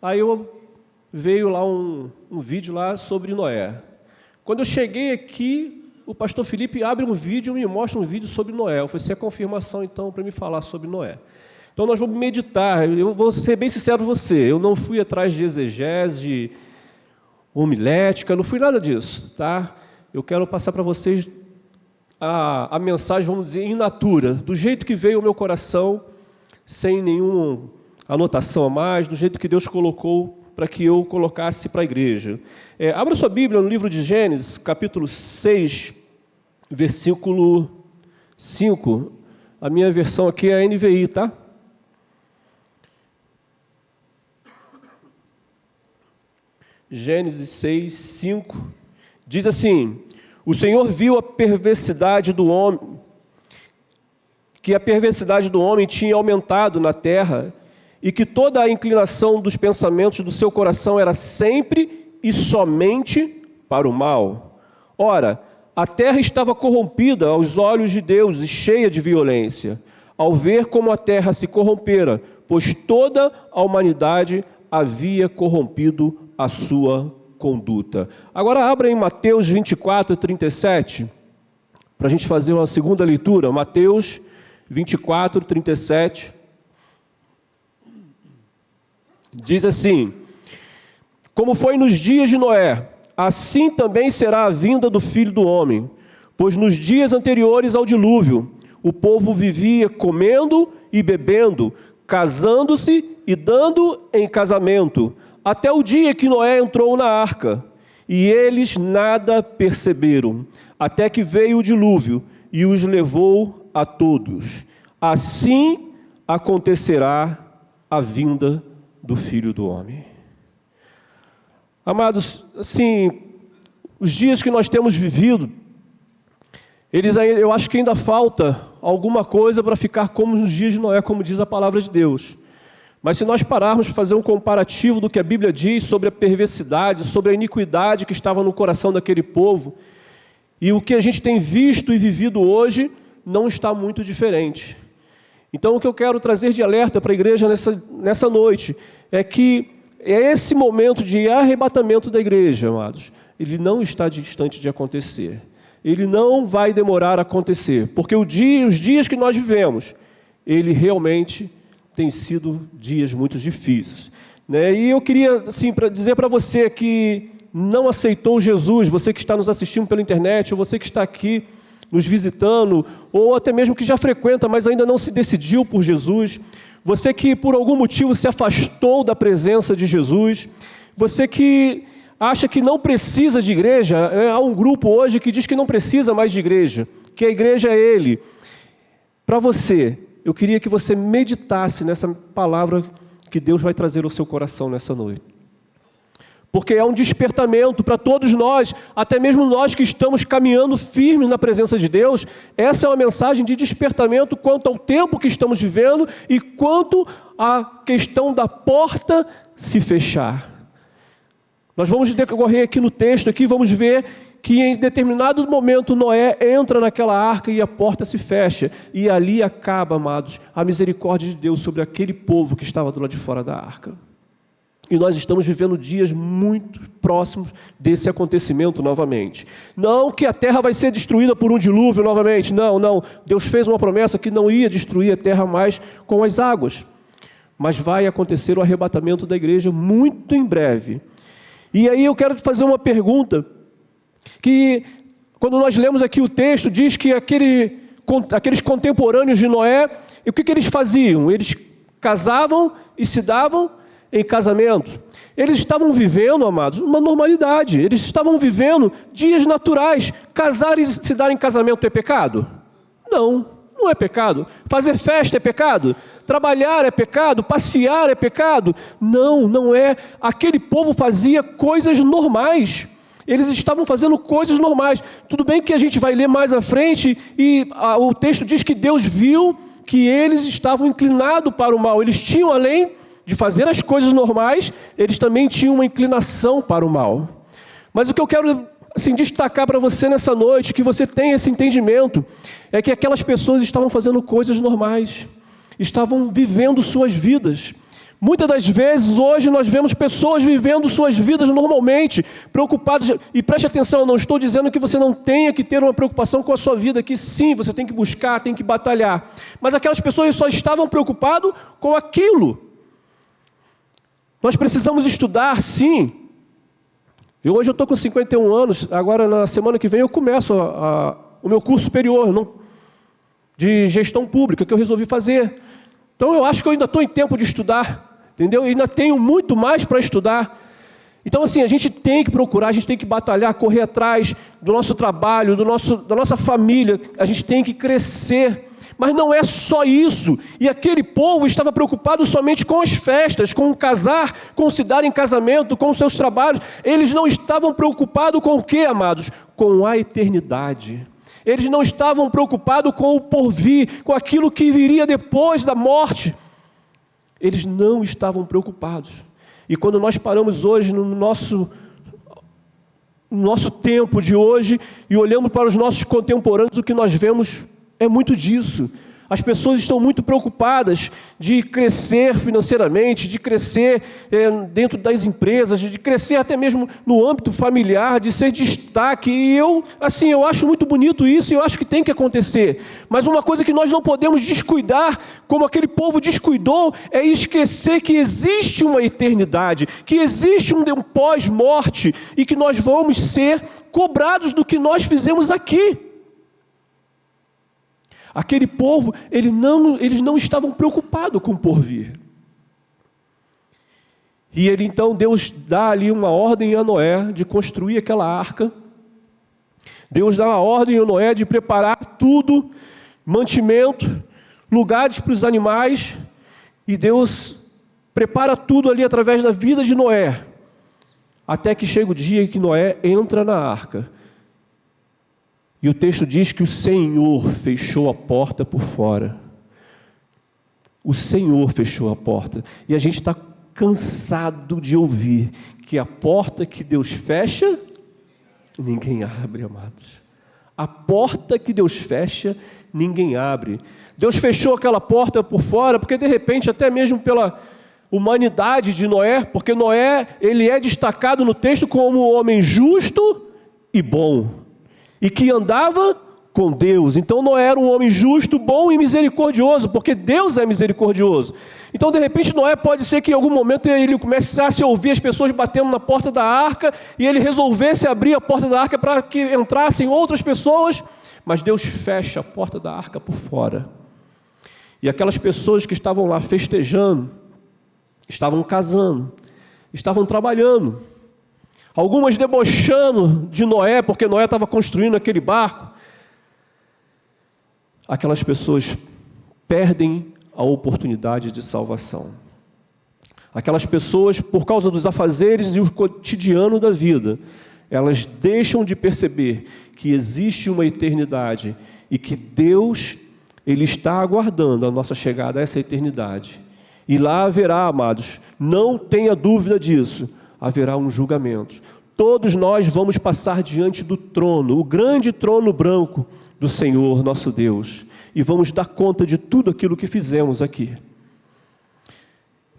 Aí veio lá um vídeo lá sobre Noé. Quando eu cheguei aqui, o pastor Felipe abre um vídeo e me mostra um vídeo sobre Noé. Eu falei, isso é confirmação, então, para me falar sobre Noé. Então, nós vamos meditar. Eu vou ser bem sincero com você, eu não fui atrás de exegese, de homilética, não fui nada disso, tá? Eu quero passar para vocês a mensagem, vamos dizer, in natura, do jeito que veio ao meu coração, sem nenhuma anotação a mais, do jeito que Deus colocou para que eu colocasse para a igreja. Abra sua Bíblia no livro de Gênesis, capítulo 6, versículo 5. A minha versão aqui é a NVI, tá? Gênesis 6, 5. Diz assim: o Senhor viu a perversidade do homem, que a perversidade do homem tinha aumentado na terra, e que toda a inclinação dos pensamentos do seu coração era sempre e somente para o mal. Ora, a terra estava corrompida aos olhos de Deus e cheia de violência, ao ver como a terra se corrompera, pois toda a humanidade havia corrompido a sua conduta. Agora abra em Mateus 24, 37, para a gente fazer uma segunda leitura. Mateus 24, 37. Diz assim: como foi nos dias de Noé, assim também será a vinda do Filho do Homem. Pois nos dias anteriores ao dilúvio, o povo vivia comendo e bebendo, casando-se e dando em casamento, até o dia que Noé entrou na arca. E eles nada perceberam, até que veio o dilúvio e os levou a todos. Assim acontecerá a vinda do Filho do Homem. Amados, assim, os dias que nós temos vivido, eu acho que ainda falta alguma coisa para ficar como nos dias de Noé, como diz a palavra de Deus. Mas se nós pararmos para fazer um comparativo do que a Bíblia diz sobre a perversidade, sobre a iniquidade que estava no coração daquele povo, e o que a gente tem visto e vivido hoje, não está muito diferente. Então o que eu quero trazer de alerta para a igreja nessa noite, é que esse momento de arrebatamento da igreja, amados, ele não está distante de acontecer. Ele não vai demorar a acontecer, porque os dias que nós vivemos, ele realmente tem sido dias muito difíceis, né? E eu queria, assim, dizer para você que não aceitou Jesus, você que está nos assistindo pela internet, ou você que está aqui nos visitando, ou até mesmo que já frequenta, mas ainda não se decidiu por Jesus, você que por algum motivo se afastou da presença de Jesus, você que acha que não precisa de igreja, há um grupo hoje que diz que não precisa mais de igreja, que a igreja é Ele. Para você, eu queria que você meditasse nessa palavra que Deus vai trazer ao seu coração nessa noite. Porque é um despertamento para todos nós, até mesmo nós que estamos caminhando firmes na presença de Deus. Essa é uma mensagem de despertamento quanto ao tempo que estamos vivendo e quanto à questão da porta se fechar. Nós vamos decorrer aqui no texto, vamos ver que em determinado momento Noé entra naquela arca e a porta se fecha. E ali acaba, amados, a misericórdia de Deus sobre aquele povo que estava do lado de fora da arca. E nós estamos vivendo dias muito próximos desse acontecimento novamente. Não que a terra vai ser destruída por um dilúvio novamente, não. Deus fez uma promessa que não ia destruir a terra mais com as águas. Mas vai acontecer o arrebatamento da igreja muito em breve. E aí eu quero te fazer uma pergunta, que quando nós lemos aqui o texto, diz que aqueles contemporâneos de Noé, o que eles faziam? Eles casavam e se davam em casamento. Eles estavam vivendo, amados, uma normalidade. Eles estavam vivendo dias naturais. Casar e se dar em casamento é pecado? Não é pecado. Fazer festa é pecado? Trabalhar é pecado? Passear é pecado? Não é. Aquele povo fazia coisas normais. Eles estavam fazendo coisas normais. Tudo bem que a gente vai ler mais à frente e o texto diz que Deus viu que eles estavam inclinados para o mal. Eles tinham, além de fazer as coisas normais, eles também tinham uma inclinação para o mal. Mas o que eu quero destacar para você nessa noite, que você tenha esse entendimento, é que aquelas pessoas estavam fazendo coisas normais, estavam vivendo suas vidas. Muitas das vezes, hoje, nós vemos pessoas vivendo suas vidas normalmente, preocupadas, e preste atenção, eu não estou dizendo que você não tenha que ter uma preocupação com a sua vida, que sim, você tem que buscar, tem que batalhar, mas aquelas pessoas só estavam preocupadas com aquilo. Nós precisamos estudar, sim. Hoje eu estou com 51 anos, agora na semana que vem eu começo o meu curso superior de gestão pública, que eu resolvi fazer. Então eu acho que eu ainda estou em tempo de estudar, entendeu? Eu ainda tenho muito mais para estudar. Então assim, a gente tem que procurar, a gente tem que batalhar, correr atrás do nosso trabalho, da nossa família, a gente tem que crescer. Mas não é só isso. E aquele povo estava preocupado somente com as festas, com o casar, com se dar em casamento, com os seus trabalhos. Eles não estavam preocupados com o quê, amados? Com a eternidade. Eles não estavam preocupados com o porvir, com aquilo que viria depois da morte. eles não estavam preocupados. E quando nós paramos hoje no nosso tempo de hoje e olhamos para os nossos contemporâneos, o que nós vemos é muito disso. As pessoas estão muito preocupadas de crescer financeiramente, de crescer dentro das empresas, de crescer até mesmo no âmbito familiar, de ser destaque. E eu acho muito bonito isso e eu acho que tem que acontecer. Mas uma coisa que nós não podemos descuidar, como aquele povo descuidou, é esquecer que existe uma eternidade, que existe um pós-morte e que nós vamos ser cobrados do que nós fizemos aqui. Aquele povo, eles não estavam preocupados com o porvir. E então Deus dá ali uma ordem a Noé de construir aquela arca. Deus dá uma ordem a Noé de preparar tudo, mantimento, lugares para os animais. E Deus prepara tudo ali através da vida de Noé. Até que chega o dia que Noé entra na arca. E o texto diz que o Senhor fechou a porta por fora. O Senhor fechou a porta. E a gente está cansado de ouvir que a porta que Deus fecha, ninguém abre, amados. A porta que Deus fecha, ninguém abre. Deus fechou aquela porta por fora, porque de repente, até mesmo pela humanidade de Noé, porque Noé, ele é destacado no texto como um homem justo e bom. E que andava com Deus. Então Noé era um homem justo, bom e misericordioso, porque Deus é misericordioso. Então de repente Noé pode ser que em algum momento ele começasse a ouvir as pessoas batendo na porta da arca, e ele resolvesse abrir a porta da arca para que entrassem outras pessoas, mas Deus fecha a porta da arca por fora. E aquelas pessoas que estavam lá festejando, estavam casando, estavam trabalhando, algumas debochando de Noé, porque Noé estava construindo aquele barco. Aquelas pessoas perdem a oportunidade de salvação. Aquelas pessoas, por causa dos afazeres e o cotidiano da vida, elas deixam de perceber que existe uma eternidade e que Deus, Ele está aguardando a nossa chegada a essa eternidade. E lá haverá, amados, não tenha dúvida disso, haverá um julgamento. Todos nós vamos passar diante do trono, o grande trono branco do Senhor nosso Deus, e vamos dar conta de tudo aquilo que fizemos aqui.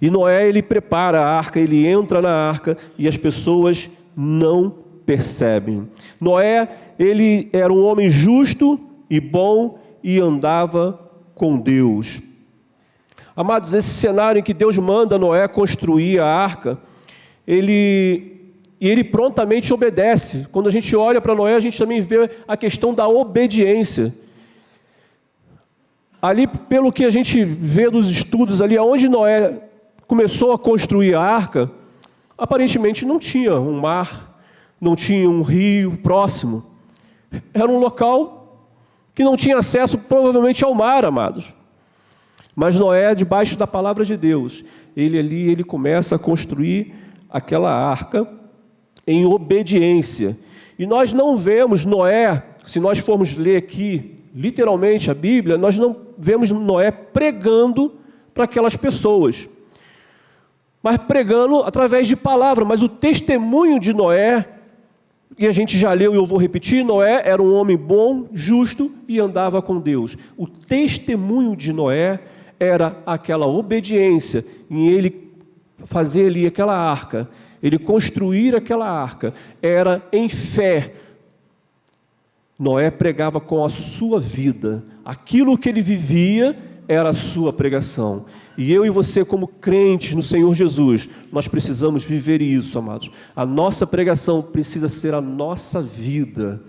E Noé, ele prepara a arca, ele entra na arca e as pessoas não percebem. Noé, ele era um homem justo e bom e andava com Deus. Amados, esse cenário em que Deus manda Noé construir a arca, ele prontamente obedece. Quando a gente olha para Noé, a gente também vê a questão da obediência. Ali, pelo que a gente vê dos estudos, ali onde Noé começou a construir a arca, aparentemente não tinha um mar, não tinha um rio próximo. Era um local que não tinha acesso provavelmente ao mar, amados. Mas Noé, debaixo da palavra de Deus, ele começa a construir aquela arca em obediência. E nós não vemos Noé, se nós formos ler aqui, literalmente a Bíblia, nós não vemos Noé pregando para aquelas pessoas, mas pregando através de palavra. Mas o testemunho de Noé, e a gente já leu e eu vou repetir, Noé era um homem bom, justo e andava com Deus. O testemunho de Noé era aquela obediência em ele fazer ali aquela arca, ele construir aquela arca, era em fé. Noé pregava com a sua vida, aquilo que ele vivia era a sua pregação. E eu e você, como crentes no Senhor Jesus, nós precisamos viver isso, amados. A nossa pregação precisa ser a nossa vida,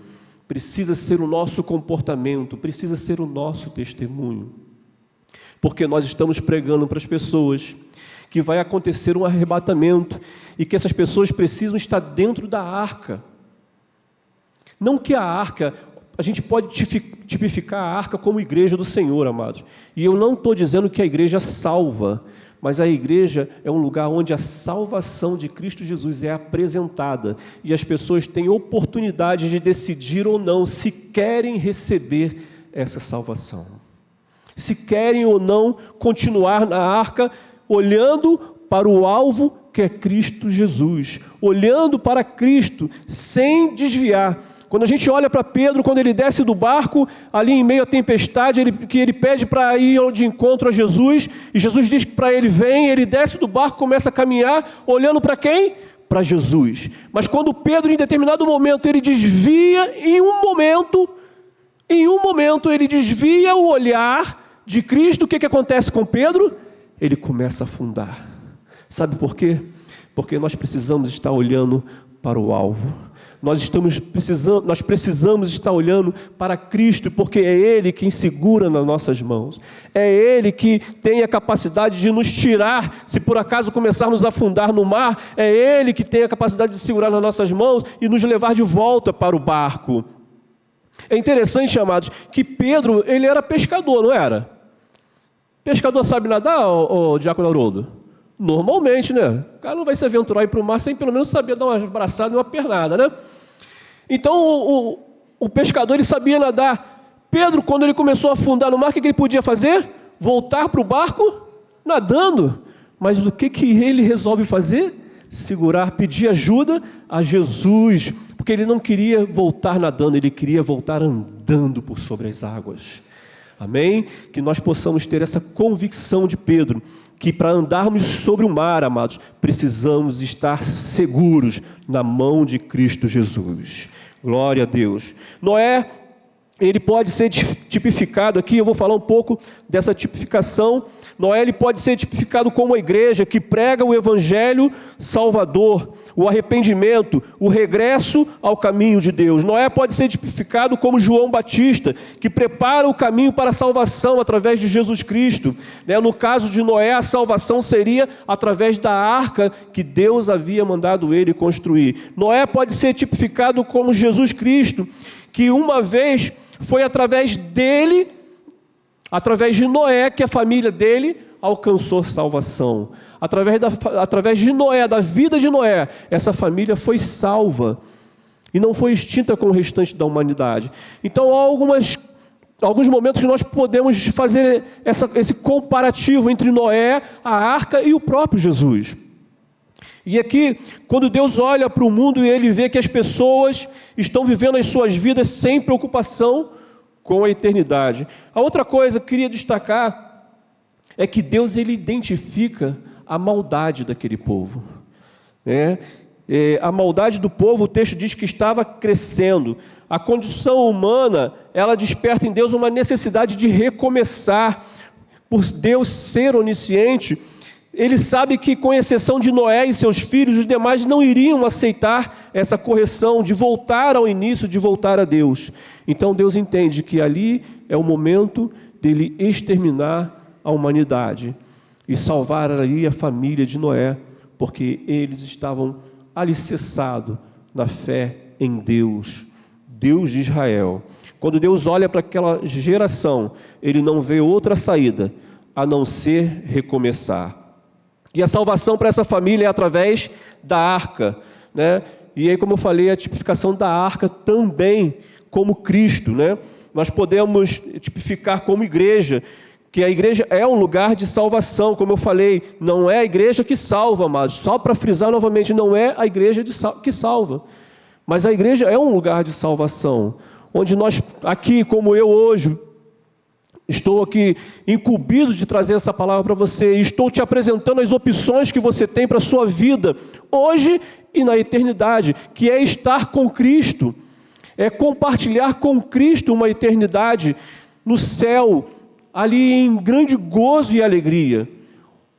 precisa ser o nosso comportamento, precisa ser o nosso testemunho. Porque nós estamos pregando para as pessoas que vai acontecer um arrebatamento e que essas pessoas precisam estar dentro da arca. Não que a arca, a gente pode tipificar a arca como igreja do Senhor, amados. E eu não estou dizendo que a igreja salva, mas a igreja é um lugar onde a salvação de Cristo Jesus é apresentada e as pessoas têm oportunidade de decidir ou não se querem receber essa salvação. Se querem ou não continuar na arca olhando para o alvo que é Cristo Jesus, olhando para Cristo sem desviar. Quando a gente olha para Pedro, quando ele desce do barco, ali em meio à tempestade, que ele pede para ir de encontro a Jesus, e Jesus diz que para ele vem, ele desce do barco, começa a caminhar, olhando para quem? Para Jesus. Mas quando Pedro, em determinado momento, ele desvia, em um momento ele desvia o olhar de Cristo, o que acontece com Pedro? Ele começa a afundar. Sabe por quê? Porque nós precisamos estar olhando para o alvo. Nós precisamos estar olhando para Cristo, porque é Ele quem segura nas nossas mãos. É Ele que tem a capacidade de nos tirar, se por acaso começarmos a afundar no mar, é Ele que tem a capacidade de segurar nas nossas mãos e nos levar de volta para o barco. É interessante, amados, que Pedro, ele era pescador, não era? Pescador sabe nadar, ô Diácono Haroldo? Normalmente, né? O cara não vai se aventurar ir para o mar sem pelo menos saber dar uma abraçada e uma pernada, né? Então, o pescador, ele sabia nadar. Pedro, quando ele começou a afundar no mar, o que ele podia fazer? Voltar para o barco nadando. Mas o que ele resolve fazer? Segurar, pedir ajuda a Jesus, porque ele não queria voltar nadando, ele queria voltar andando por sobre as águas. Amém? Que nós possamos ter essa convicção de Pedro, que para andarmos sobre o mar, amados, precisamos estar seguros na mão de Cristo Jesus. Glória a Deus. Noé, ele pode ser tipificado aqui, eu vou falar um pouco dessa tipificação. Noé, ele pode ser tipificado como a igreja que prega o evangelho salvador, o arrependimento, o regresso ao caminho de Deus. Noé pode ser tipificado como João Batista, que prepara o caminho para a salvação através de Jesus Cristo. No caso de Noé, a salvação seria através da arca que Deus havia mandado ele construir. Noé pode ser tipificado como Jesus Cristo, que uma vez foi através dele, através de Noé, que a família dele alcançou salvação. Através de Noé, da vida de Noé, essa família foi salva e não foi extinta com o restante da humanidade. Então há alguns momentos que nós podemos fazer esse comparativo entre Noé, a arca e o próprio Jesus. E aqui, quando Deus olha para o mundo e Ele vê que as pessoas estão vivendo as suas vidas sem preocupação com a eternidade. A outra coisa que eu queria destacar é que Deus, Ele identifica a maldade daquele povo. A maldade do povo, o texto diz que estava crescendo. A condição humana, ela desperta em Deus uma necessidade de recomeçar. Por Deus ser onisciente, Ele sabe que, com exceção de Noé e seus filhos, os demais não iriam aceitar essa correção de voltar ao início, de voltar a Deus. Então Deus entende que ali é o momento dele exterminar a humanidade e salvar ali a família de Noé, porque eles estavam alicerçados na fé em Deus, Deus de Israel. Quando Deus olha para aquela geração, Ele não vê outra saída a não ser recomeçar. E a salvação para essa família é através da arca, E aí, como eu falei, a tipificação da arca também como Cristo, Nós podemos tipificar como igreja, que a igreja é um lugar de salvação, como eu falei, não é a igreja que salva, mas só para frisar novamente, não é a igreja que salva, mas a igreja é um lugar de salvação, onde nós, aqui como eu hoje, estou aqui incumbido de trazer essa palavra para você, estou te apresentando as opções que você tem para a sua vida, hoje e na eternidade, que é estar com Cristo, é compartilhar com Cristo uma eternidade no céu, ali em grande gozo e alegria,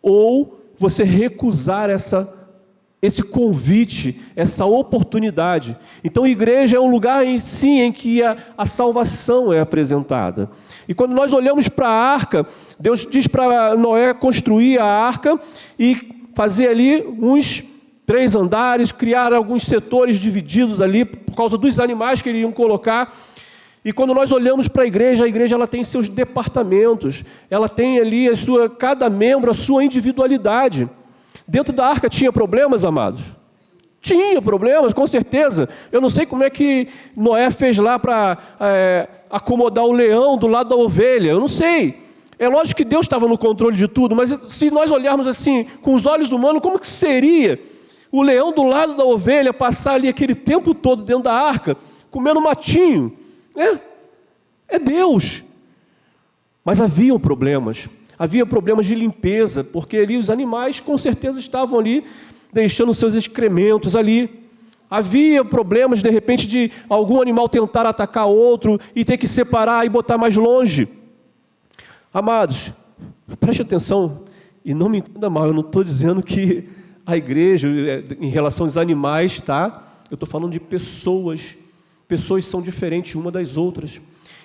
ou você recusar esse convite, essa oportunidade. Então, a igreja é um lugar em que a salvação é apresentada. E quando nós olhamos para a arca, Deus diz para Noé construir a arca e fazer ali uns 3 andares, criar alguns setores divididos ali, por causa dos animais que eles iam colocar. E quando nós olhamos para a igreja ela tem seus departamentos, ela tem ali cada membro a sua individualidade. Dentro da arca tinha problemas, amados? Tinha problemas, com certeza. Eu não sei como é que Noé fez lá para acomodar o leão do lado da ovelha, eu não sei. É lógico que Deus estava no controle de tudo, mas se nós olharmos assim, com os olhos humanos, como que seria o leão do lado da ovelha passar ali aquele tempo todo dentro da arca, comendo matinho? É Deus. Mas havia problemas de limpeza, porque ali os animais com certeza estavam ali, deixando seus excrementos ali. Havia problemas, de repente, de algum animal tentar atacar outro e ter que separar e botar mais longe. Amados, preste atenção e não me entenda mal, eu não estou dizendo que a igreja, em relação aos animais, tá? Eu estou falando de pessoas. Pessoas são diferentes uma das outras.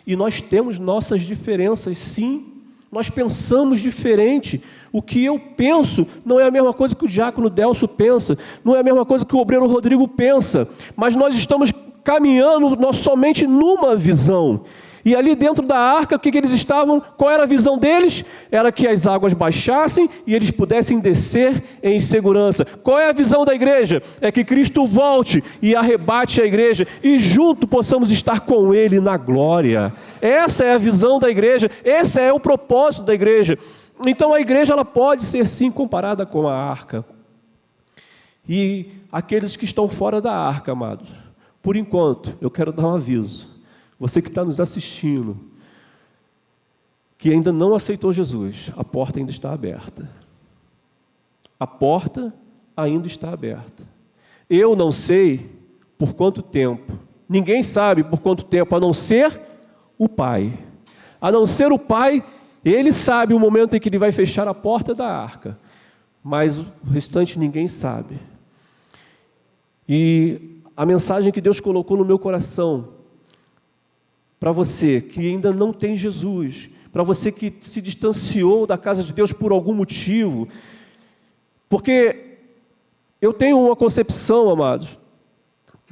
E nós temos nossas diferenças, sim. Nós pensamos diferente. O que eu penso não é a mesma coisa que o diácono Delcio pensa, não é a mesma coisa que o obreiro Rodrigo pensa, mas nós estamos caminhando somente numa visão. E ali dentro da arca, o que eles estavam? Qual era a visão deles? Era que as águas baixassem e eles pudessem descer em segurança. Qual é a visão da igreja? É que Cristo volte e arrebate a igreja e junto possamos estar com Ele na glória. Essa é a visão da igreja, esse é o propósito da igreja. Então a igreja ela pode ser sim comparada com a arca. E aqueles que estão fora da arca, amados, por enquanto, eu quero dar um aviso. Você que está nos assistindo, que ainda não aceitou Jesus, a porta ainda está aberta. A porta ainda está aberta. Eu não sei por quanto tempo, ninguém sabe por quanto tempo, a não ser o Pai. A não ser o Pai, Ele sabe o momento em que Ele vai fechar a porta da arca, mas o restante ninguém sabe. E a mensagem que Deus colocou no meu coração, para você que ainda não tem Jesus, para você que se distanciou da casa de Deus por algum motivo, porque eu tenho uma concepção, amados,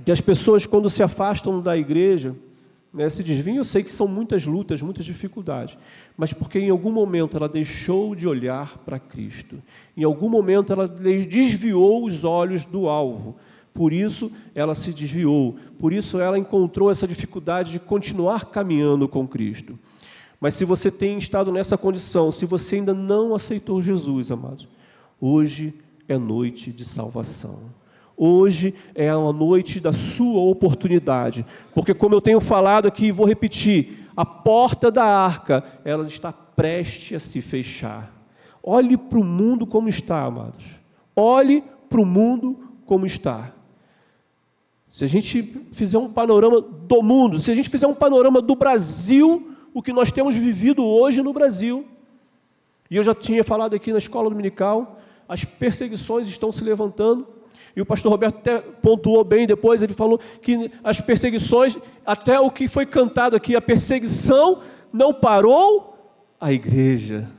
que as pessoas quando se afastam da igreja, se desviam, eu sei que são muitas lutas, muitas dificuldades, mas porque em algum momento ela deixou de olhar para Cristo, em algum momento ela desviou os olhos do alvo. Por isso ela se desviou, por isso ela encontrou essa dificuldade de continuar caminhando com Cristo. Mas se você tem estado nessa condição, se você ainda não aceitou Jesus, amados, hoje é noite de salvação. Hoje é a noite da sua oportunidade, porque como eu tenho falado aqui e vou repetir, a porta da arca, ela está prestes a se fechar. Olhe para o mundo como está, amados. Olhe para o mundo como está. Se a gente fizer um panorama do mundo, se a gente fizer um panorama do Brasil, o que nós temos vivido hoje no Brasil, e eu já tinha falado aqui na escola dominical, as perseguições estão se levantando, e o pastor Roberto até pontuou bem depois, ele falou que as perseguições, até o que foi cantado aqui, a perseguição não parou a igreja.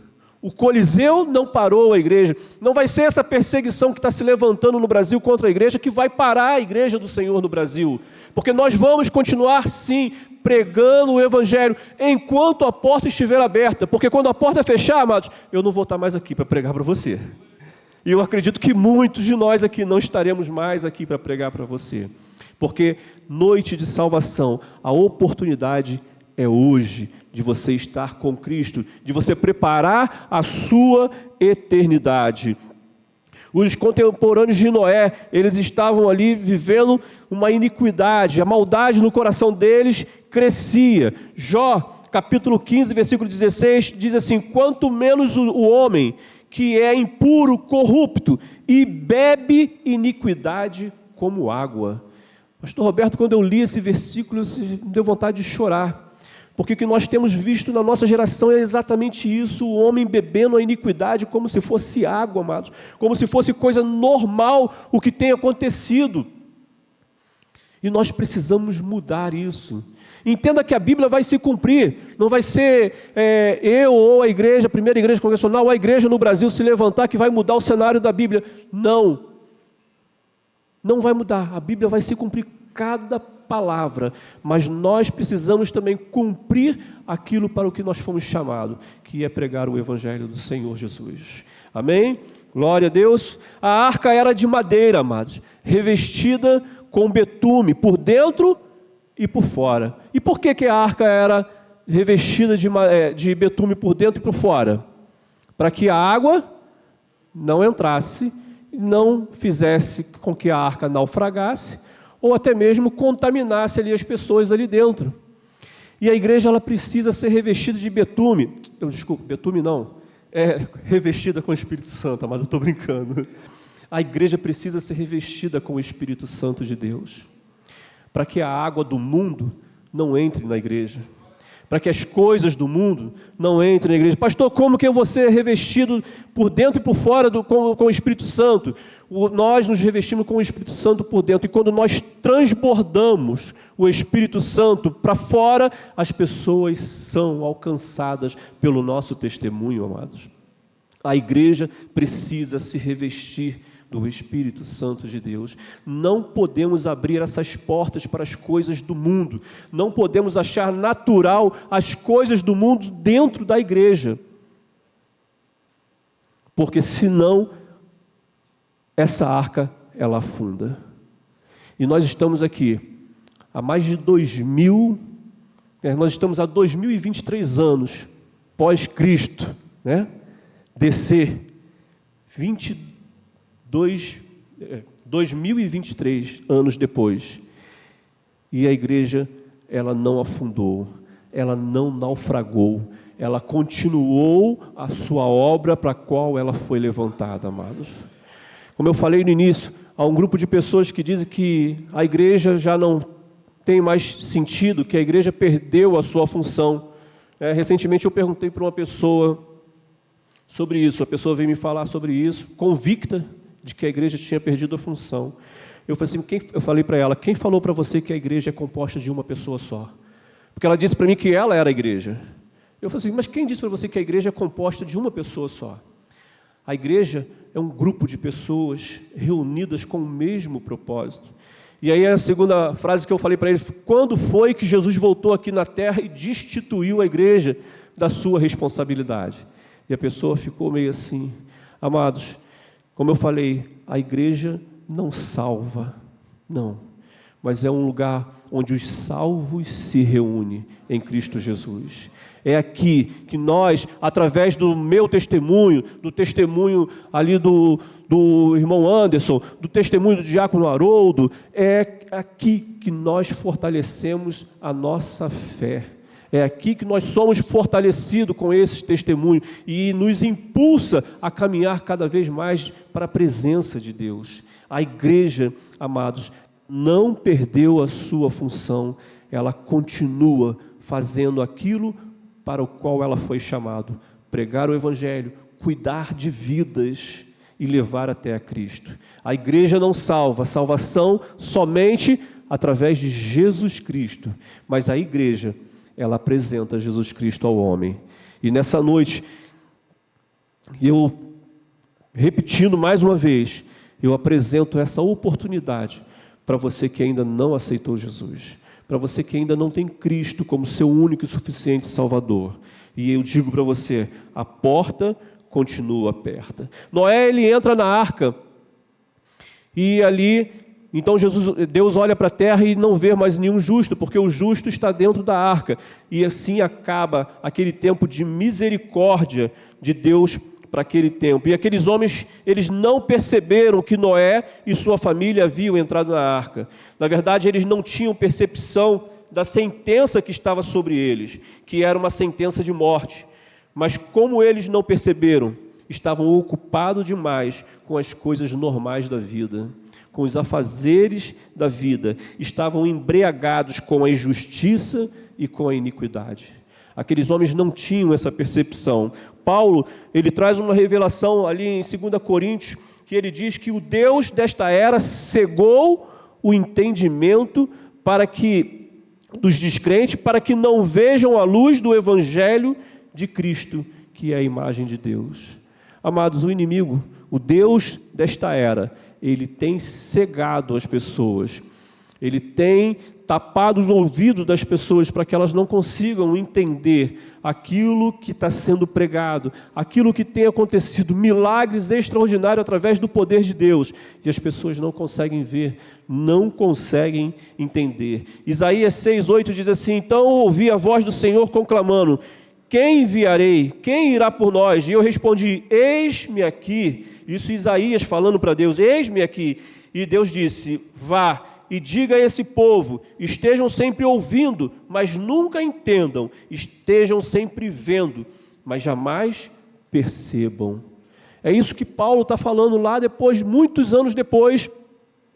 O Coliseu não parou a igreja. Não vai ser essa perseguição que está se levantando no Brasil contra a igreja que vai parar a igreja do Senhor no Brasil. Porque nós vamos continuar, sim, pregando o Evangelho enquanto a porta estiver aberta. Porque quando a porta fechar, amados, eu não vou estar mais aqui para pregar para você. E eu acredito que muitos de nós aqui não estaremos mais aqui para pregar para você. Porque noite de salvação, a oportunidade é hoje de você estar com Cristo, de você preparar a sua eternidade. Os contemporâneos de Noé, eles estavam ali vivendo uma iniquidade, a maldade no coração deles crescia. Jó, capítulo 15, versículo 16, diz assim: quanto menos o homem que é impuro, corrupto, e bebe iniquidade como água. Pastor Roberto, quando eu li esse versículo, me deu vontade de chorar. Porque o que nós temos visto na nossa geração é exatamente isso, o homem bebendo a iniquidade como se fosse água, amados, como se fosse coisa normal o que tem acontecido. E nós precisamos mudar isso. Entenda que a Bíblia vai se cumprir, não vai ser eu ou a igreja, a primeira igreja congregacional, ou a igreja no Brasil se levantar que vai mudar o cenário da Bíblia. Não vai mudar, a Bíblia vai se cumprir cada palavra, mas nós precisamos também cumprir aquilo para o que nós fomos chamados, que é pregar o Evangelho do Senhor Jesus. Amém? Glória a Deus. A arca era de madeira, amados, revestida com betume, por dentro e por fora. E por que a arca era revestida de betume por dentro e por fora, para que a água não entrasse, não fizesse com que a arca naufragasse, ou até mesmo contaminasse ali as pessoas ali dentro. E a igreja, ela precisa ser revestida de betume. Desculpa, betume não. É revestida com o Espírito Santo, mas eu estou brincando. A igreja precisa ser revestida com o Espírito Santo de Deus, para que a água do mundo não entre na igreja, para que as coisas do mundo não entrem na igreja. Pastor, como que eu vou ser revestido por dentro e por fora com o Espírito Santo? Nós nos revestimos com o Espírito Santo por dentro, e quando nós transbordamos o Espírito Santo para fora, as pessoas são alcançadas pelo nosso testemunho, amados. A igreja precisa se revestir do Espírito Santo de Deus. Não podemos abrir essas portas para as coisas do mundo. Não podemos achar natural as coisas do mundo dentro da igreja. Porque senão, essa arca, ela afunda. E nós estamos aqui há mais de 2023 anos pós-Cristo, né? Descer 2023 anos depois, e a igreja, ela não afundou, ela não naufragou, ela continuou a sua obra para a qual ela foi levantada, amados. Como eu falei no início, há um grupo de pessoas que dizem que a igreja já não tem mais sentido, que a igreja perdeu a sua função. Recentemente eu perguntei para uma pessoa sobre isso, a pessoa veio me falar sobre isso, convicta de que a igreja tinha perdido a função. Eu falei para ela, quem falou para você que a igreja é composta de uma pessoa só? Porque ela disse para mim que ela era a igreja. Eu falei assim, mas quem disse para você que a igreja é composta de uma pessoa só? A igreja é um grupo de pessoas reunidas com o mesmo propósito. E aí a segunda frase que eu falei para ele, quando foi que Jesus voltou aqui na terra e destituiu a igreja da sua responsabilidade? E a pessoa ficou meio assim, amados, como eu falei, a igreja não salva, não, mas é um lugar onde os salvos se reúnem em Cristo Jesus. É aqui que nós, através do meu testemunho, do testemunho ali do irmão Anderson, do testemunho do diácono Haroldo, é aqui que nós fortalecemos a nossa fé. É aqui que nós somos fortalecidos com esse testemunho e nos impulsa a caminhar cada vez mais para a presença de Deus. A igreja, amados, não perdeu a sua função, ela continua fazendo aquilo para o qual ela foi chamada: pregar o Evangelho, cuidar de vidas e levar até a Cristo. A igreja não salva, a salvação somente através de Jesus Cristo, mas a igreja, ela apresenta Jesus Cristo ao homem. E nessa noite, eu, repetindo mais uma vez, eu apresento essa oportunidade para você que ainda não aceitou Jesus, para você que ainda não tem Cristo como seu único e suficiente Salvador. E eu digo para você, a porta continua aberta. Noé, ele entra na arca, e ali, então Deus olha para a terra e não vê mais nenhum justo, porque o justo está dentro da arca. E assim acaba aquele tempo de misericórdia de Deus para aquele tempo. E aqueles homens, eles não perceberam que Noé e sua família haviam entrado na arca. Na verdade, eles não tinham percepção da sentença que estava sobre eles, que era uma sentença de morte. Mas como eles não perceberam, estavam ocupados demais com as coisas normais da vida, com os afazeres da vida, estavam embriagados com a injustiça e com a iniquidade. Aqueles homens não tinham essa percepção. Paulo, ele traz uma revelação ali em 2 Coríntios, que ele diz que o Deus desta era cegou o entendimento dos descrentes, para que não vejam a luz do Evangelho de Cristo, que é a imagem de Deus. Amados, o inimigo, o Deus desta era, ele tem cegado as pessoas, ele tem tapado os ouvidos das pessoas para que elas não consigam entender aquilo que está sendo pregado, aquilo que tem acontecido, milagres extraordinários através do poder de Deus, e as pessoas não conseguem ver, não conseguem entender. Isaías 6:8 diz assim: então ouvi a voz do Senhor conclamando: quem enviarei? Quem irá por nós? E eu respondi: eis-me aqui. Isso Isaías falando para Deus: eis-me aqui. E Deus disse: vá e diga a esse povo, estejam sempre ouvindo, mas nunca entendam, estejam sempre vendo, mas jamais percebam. É isso que Paulo está falando lá depois, muitos anos depois,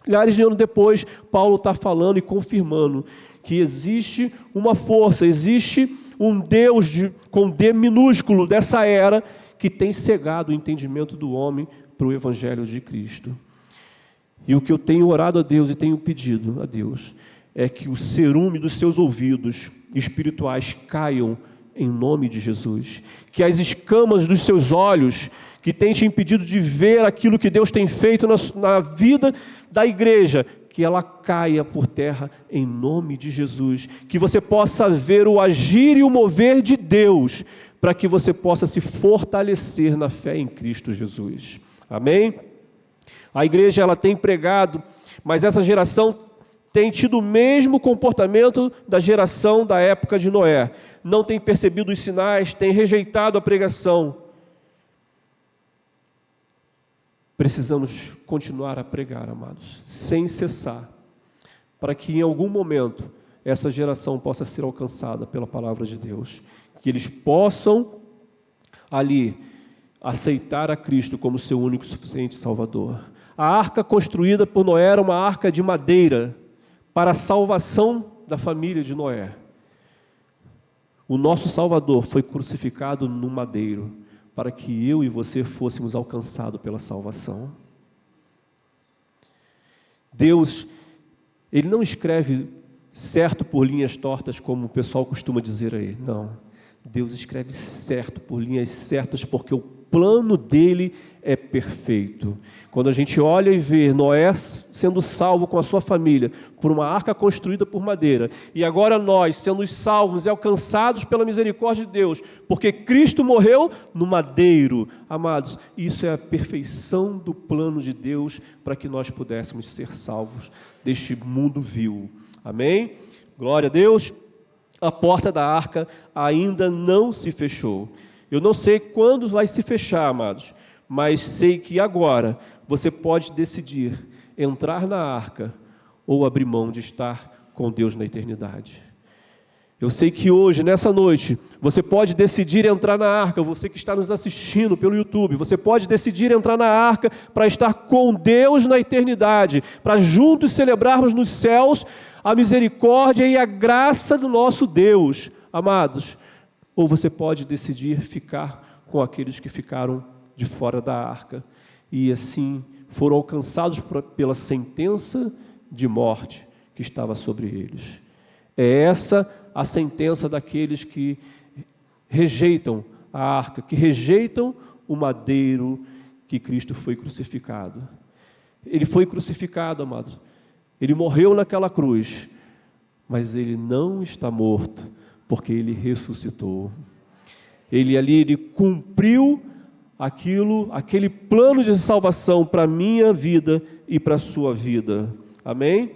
milhares de anos depois, Paulo está falando e confirmando que existe uma força, existe um Deus com D minúsculo dessa era que tem cegado o entendimento do homem para o Evangelho de Cristo. E o que eu tenho orado a Deus e tenho pedido a Deus é que o cerume dos seus ouvidos espirituais caiam em nome de Jesus. Que as escamas dos seus olhos, que têm te impedido de ver aquilo que Deus tem feito na vida da igreja, que ela caia por terra em nome de Jesus. Que você possa ver o agir e o mover de Deus, para que você possa se fortalecer na fé em Cristo Jesus. Amém? A igreja ela tem pregado, mas essa geração tem tido o mesmo comportamento da geração da época de Noé. Não tem percebido os sinais, tem rejeitado a pregação. Precisamos continuar a pregar, amados, sem cessar, para que em algum momento essa geração possa ser alcançada pela palavra de Deus, que eles possam ali aceitar a Cristo como seu único e suficiente Salvador. A arca construída por Noé era uma arca de madeira para a salvação da família de Noé. O nosso Salvador foi crucificado no madeiro para que eu e você fôssemos alcançados pela salvação. Deus, Ele não escreve certo por linhas tortas, como o pessoal costuma dizer aí. Não. Deus escreve certo por linhas certas, porque o plano dele é perfeito. Quando a gente olha e vê Noé sendo salvo com a sua família por uma arca construída por madeira, e agora nós sendo salvos e alcançados pela misericórdia de Deus, porque Cristo morreu no madeiro, amados, isso é a perfeição do plano de Deus para que nós pudéssemos ser salvos deste mundo vil. Amém? Glória a Deus. A porta da arca ainda não se fechou. Eu não sei quando vai se fechar, amados, mas sei que agora você pode decidir entrar na arca ou abrir mão de estar com Deus na eternidade. Eu sei que hoje, nessa noite, você pode decidir entrar na arca, você que está nos assistindo pelo YouTube, você pode decidir entrar na arca para estar com Deus na eternidade, para juntos celebrarmos nos céus a misericórdia e a graça do nosso Deus, amados. Ou você pode decidir ficar com aqueles que ficaram de fora da arca e assim foram alcançados pela sentença de morte que estava sobre eles. É essa a sentença daqueles que rejeitam a arca, que rejeitam o madeiro que Cristo foi crucificado. Ele foi crucificado, amados. Ele morreu naquela cruz, mas ele não está morto, porque ele ressuscitou. Ele cumpriu aquele plano de salvação para a minha vida e para a sua vida. Amém?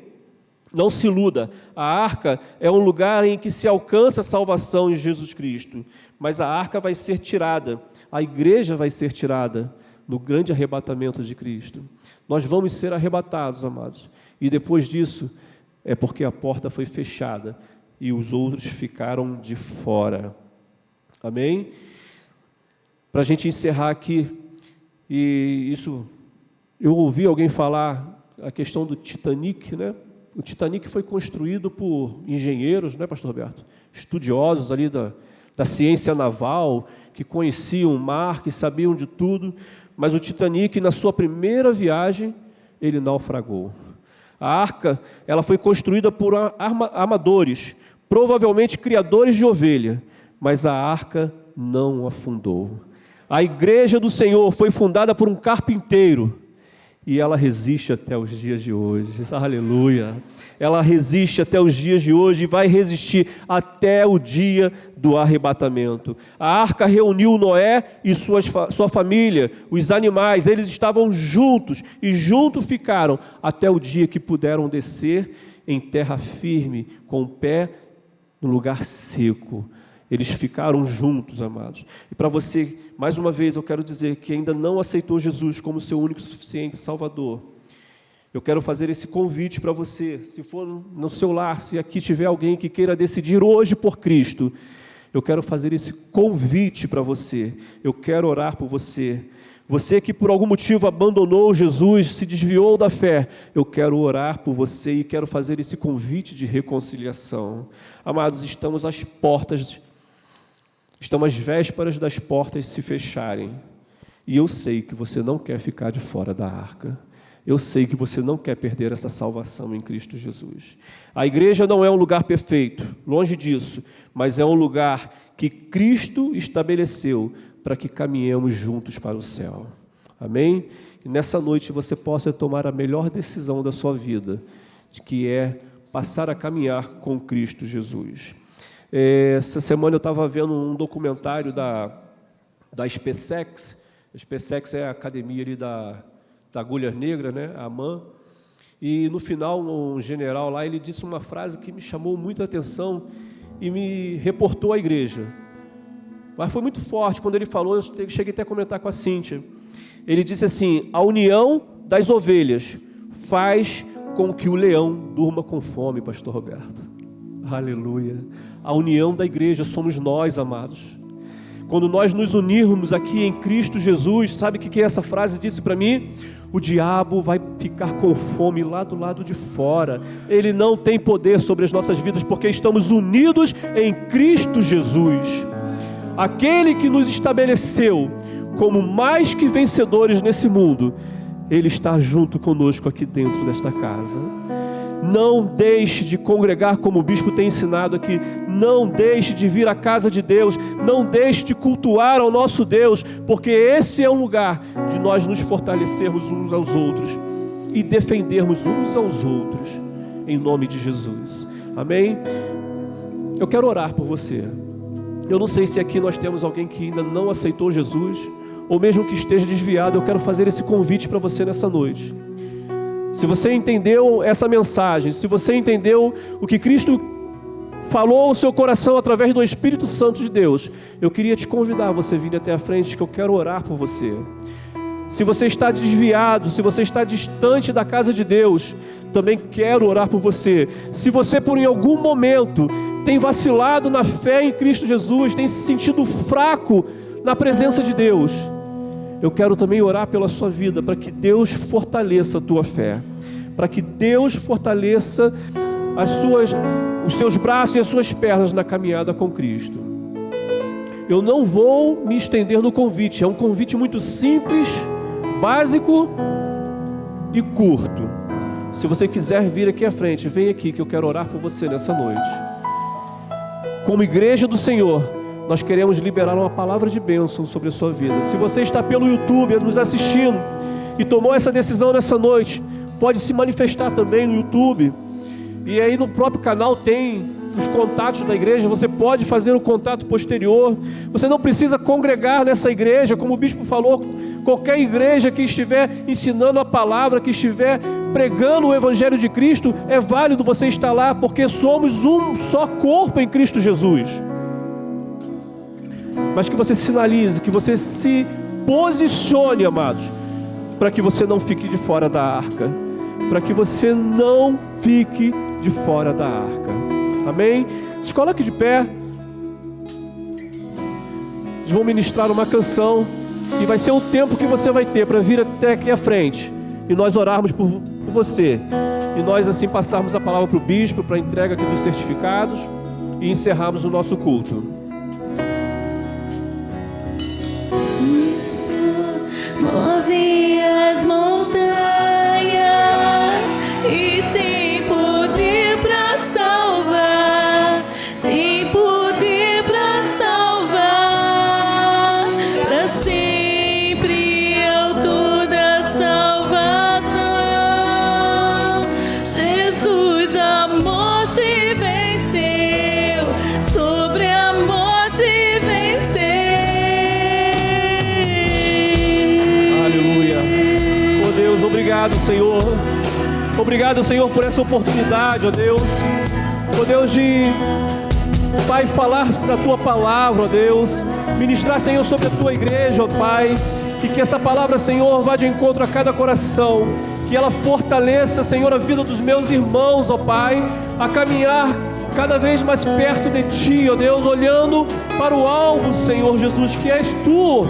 Não se iluda, a arca é um lugar em que se alcança a salvação em Jesus Cristo, mas a arca vai ser tirada, a igreja vai ser tirada no grande arrebatamento de Cristo. Nós vamos ser arrebatados, amados, e depois disso é porque a porta foi fechada e os outros ficaram de fora. Amém? Para a gente encerrar aqui, e isso, eu ouvi alguém falar a questão do Titanic, né? O Titanic foi construído por engenheiros, né, pastor Roberto? Estudiosos ali da ciência naval, que conheciam o mar, que sabiam de tudo, mas o Titanic, na sua primeira viagem, ele naufragou. A arca, ela foi construída por amadores, provavelmente criadores de ovelha, mas a arca não afundou. A igreja do Senhor foi fundada por um carpinteiro, e ela resiste até os dias de hoje. Aleluia! Ela resiste até os dias de hoje e vai resistir até o dia do arrebatamento. A arca reuniu Noé e sua família, os animais, eles estavam juntos e juntos ficaram até o dia que puderam descer em terra firme, com o pé no lugar seco. Eles ficaram juntos, amados. E para você, mais uma vez, eu quero dizer que ainda não aceitou Jesus como seu único e suficiente Salvador. Eu quero fazer esse convite para você, se for no seu lar, se aqui tiver alguém que queira decidir hoje por Cristo, eu quero fazer esse convite para você, eu quero orar por você. Você que por algum motivo abandonou Jesus, se desviou da fé, eu quero orar por você e quero fazer esse convite de reconciliação. Amados, estamos às portas, estamos às vésperas das portas se fecharem, e eu sei que você não quer ficar de fora da arca. Eu sei que você não quer perder essa salvação em Cristo Jesus. A igreja não é um lugar perfeito, longe disso, mas é um lugar que Cristo estabeleceu para que caminhemos juntos para o céu. Amém? E nessa noite você possa tomar a melhor decisão da sua vida, que é passar a caminhar com Cristo Jesus. Essa semana eu estava vendo um documentário da SpaceX. A SpaceX é a academia ali da Agulha Negra, né? A AMAN, e no final um general lá, ele disse uma frase que me chamou muita atenção e me reportou à igreja, mas foi muito forte. Quando ele falou, eu cheguei até a comentar com a Cíntia. Ele disse assim: a união das ovelhas faz com que o leão durma com fome, pastor Roberto. Aleluia. A união da igreja somos nós, amados. Quando nós nos unirmos aqui em Cristo Jesus, sabe o que essa frase disse para mim? O diabo vai ficar com fome lá do lado de fora. Ele não tem poder sobre as nossas vidas, porque estamos unidos em Cristo Jesus. Aquele que nos estabeleceu como mais que vencedores nesse mundo, Ele está junto conosco aqui dentro desta casa. Não deixe de congregar como o bispo tem ensinado aqui. Não deixe de vir à casa de Deus. Não deixe de cultuar ao nosso Deus, porque esse é um lugar de nós nos fortalecermos uns aos outros e defendermos uns aos outros, em nome de Jesus. Amém? Eu quero orar por você. Eu não sei se aqui nós temos alguém que ainda não aceitou Jesus, ou mesmo que esteja desviado. Eu quero fazer esse convite para você nessa noite. Se você entendeu essa mensagem, se você entendeu o que Cristo falou ao seu coração através do Espírito Santo de Deus, eu queria te convidar a você vir até a frente, que eu quero orar por você. Se você está desviado, se você está distante da casa de Deus, também quero orar por você. Se você por em algum momento tem vacilado na fé em Cristo Jesus, tem se sentido fraco na presença de Deus, eu quero também orar pela sua vida, para que Deus fortaleça a tua fé, para que Deus fortaleça os seus braços e as suas pernas na caminhada com Cristo. Eu não vou me estender no convite, é um convite muito simples, básico e curto. Se você quiser vir aqui à frente, vem aqui que eu quero orar por você nessa noite. Como igreja do Senhor, nós queremos liberar uma palavra de bênção sobre a sua vida. Se você está pelo YouTube nos assistindo e tomou essa decisão nessa noite, pode se manifestar também no YouTube. E aí no próprio canal tem os contatos da igreja, você pode fazer o contato posterior. Você não precisa congregar nessa igreja, como o bispo falou. Qualquer igreja que estiver ensinando a palavra, que estiver pregando o Evangelho de Cristo, é válido você estar lá, porque somos um só corpo em Cristo Jesus. Mas que você sinalize, que você se posicione, amados, para que você não fique de fora da arca, para que você não fique de fora da arca. Amém? Se coloque de pé. Eles vão ministrar uma canção e vai ser o tempo que você vai ter para vir até aqui à frente e nós orarmos por você, e nós assim passarmos a palavra para o bispo, para a entrega aqui dos certificados e encerrarmos o nosso culto. Move as montanhas e tem poder para salvar, tem poder para salvar, para sempre é o autor da salvação. Deus. Obrigado, Senhor. Obrigado, Senhor, por essa oportunidade, ó Deus. Ó Deus, de, Pai, falar da Tua palavra, ó Deus. Ministrar, Senhor, sobre a Tua igreja, ó Pai. E que essa palavra, Senhor, vá de encontro a cada coração. Que ela fortaleça, Senhor, a vida dos meus irmãos, ó Pai, a caminhar cada vez mais perto de Ti, ó Deus, olhando para o alvo, Senhor Jesus, que és Tu.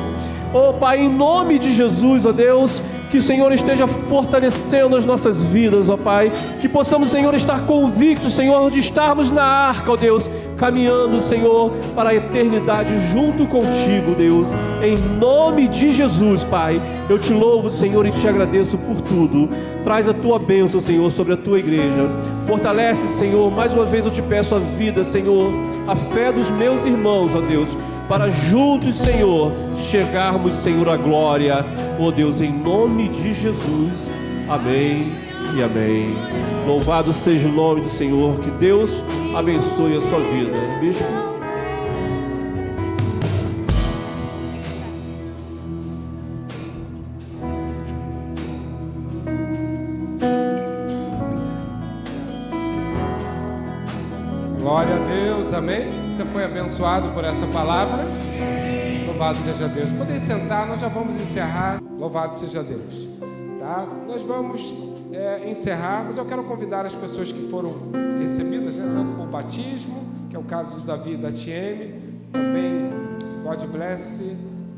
Ó Pai, em nome de Jesus, ó Deus, que o Senhor esteja fortalecendo as nossas vidas, ó Pai. Que possamos, Senhor, estar convictos, Senhor, de estarmos na arca, ó Deus, caminhando, Senhor, para a eternidade junto contigo, Deus. Em nome de Jesus, Pai, eu te louvo, Senhor, e te agradeço por tudo. Traz a Tua bênção, Senhor, sobre a Tua igreja. Fortalece, Senhor, mais uma vez eu te peço a vida, Senhor, a fé dos meus irmãos, ó Deus, para juntos, Senhor, chegarmos, Senhor, à glória, ó Deus, em nome de Jesus. Amém e amém. Louvado seja o nome do Senhor. Que Deus abençoe a sua vida. Bispo. Glória a Deus, amém? Você foi abençoado por essa palavra? Louvado seja Deus. Podem sentar, nós já vamos encerrar. Louvado seja Deus. Tá? Nós vamos encerrar, mas eu quero convidar as pessoas que foram recebidas, né, tanto por batismo, que é o caso do Davi e da Tieme, também God Bless,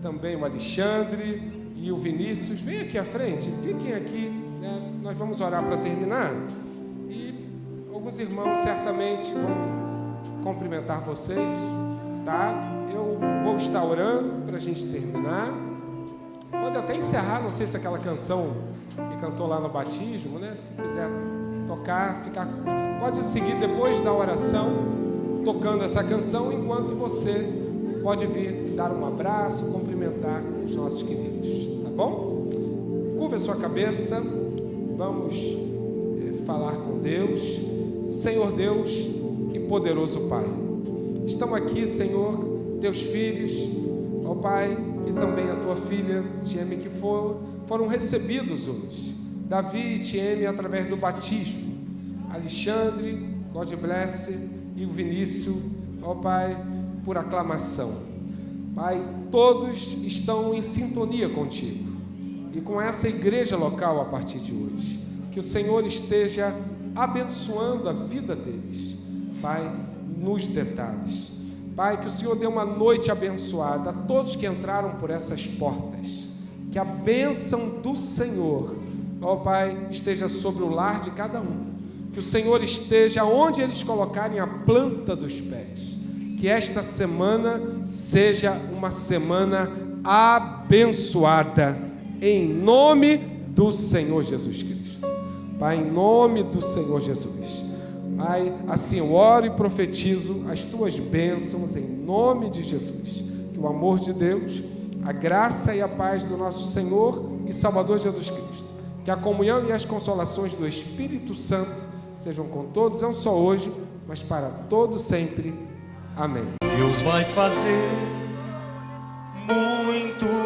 também o Alexandre e o Vinícius. Vem aqui à frente, fiquem aqui, né? Nós vamos orar para terminar. E alguns irmãos certamente vão cumprimentar vocês, tá? Eu vou estar orando para a gente terminar. Pode até encerrar, não sei se aquela canção que cantou lá no batismo, né? Se quiser tocar, pode seguir depois da oração, tocando essa canção, enquanto você pode vir dar um abraço, cumprimentar os nossos queridos, tá bom? Curva a sua cabeça, vamos falar com Deus. Senhor Deus e poderoso Pai, estão aqui, Senhor, teus filhos, ó Pai, e também a tua filha Tieme, que foram recebidos hoje. Davi e Tieme através do batismo, Alexandre, God Bless e o Vinícius, ó Pai, por aclamação. Pai, todos estão em sintonia contigo e com essa igreja local a partir de hoje. Que o Senhor esteja abençoando a vida deles, Pai, nos detalhes. Pai, que o Senhor dê uma noite abençoada a todos que entraram por essas portas. Que a bênção do Senhor, ó Pai, esteja sobre o lar de cada um. Que o Senhor esteja onde eles colocarem a planta dos pés. Que esta semana seja uma semana abençoada, em nome do Senhor Jesus Cristo. Pai, em nome do Senhor Jesus. Pai, assim eu oro e profetizo as tuas bênçãos em nome de Jesus. Que o amor de Deus, a graça e a paz do nosso Senhor e Salvador Jesus Cristo, que a comunhão e as consolações do Espírito Santo sejam com todos, não só hoje, mas para todo sempre. Amém. Deus vai fazer muito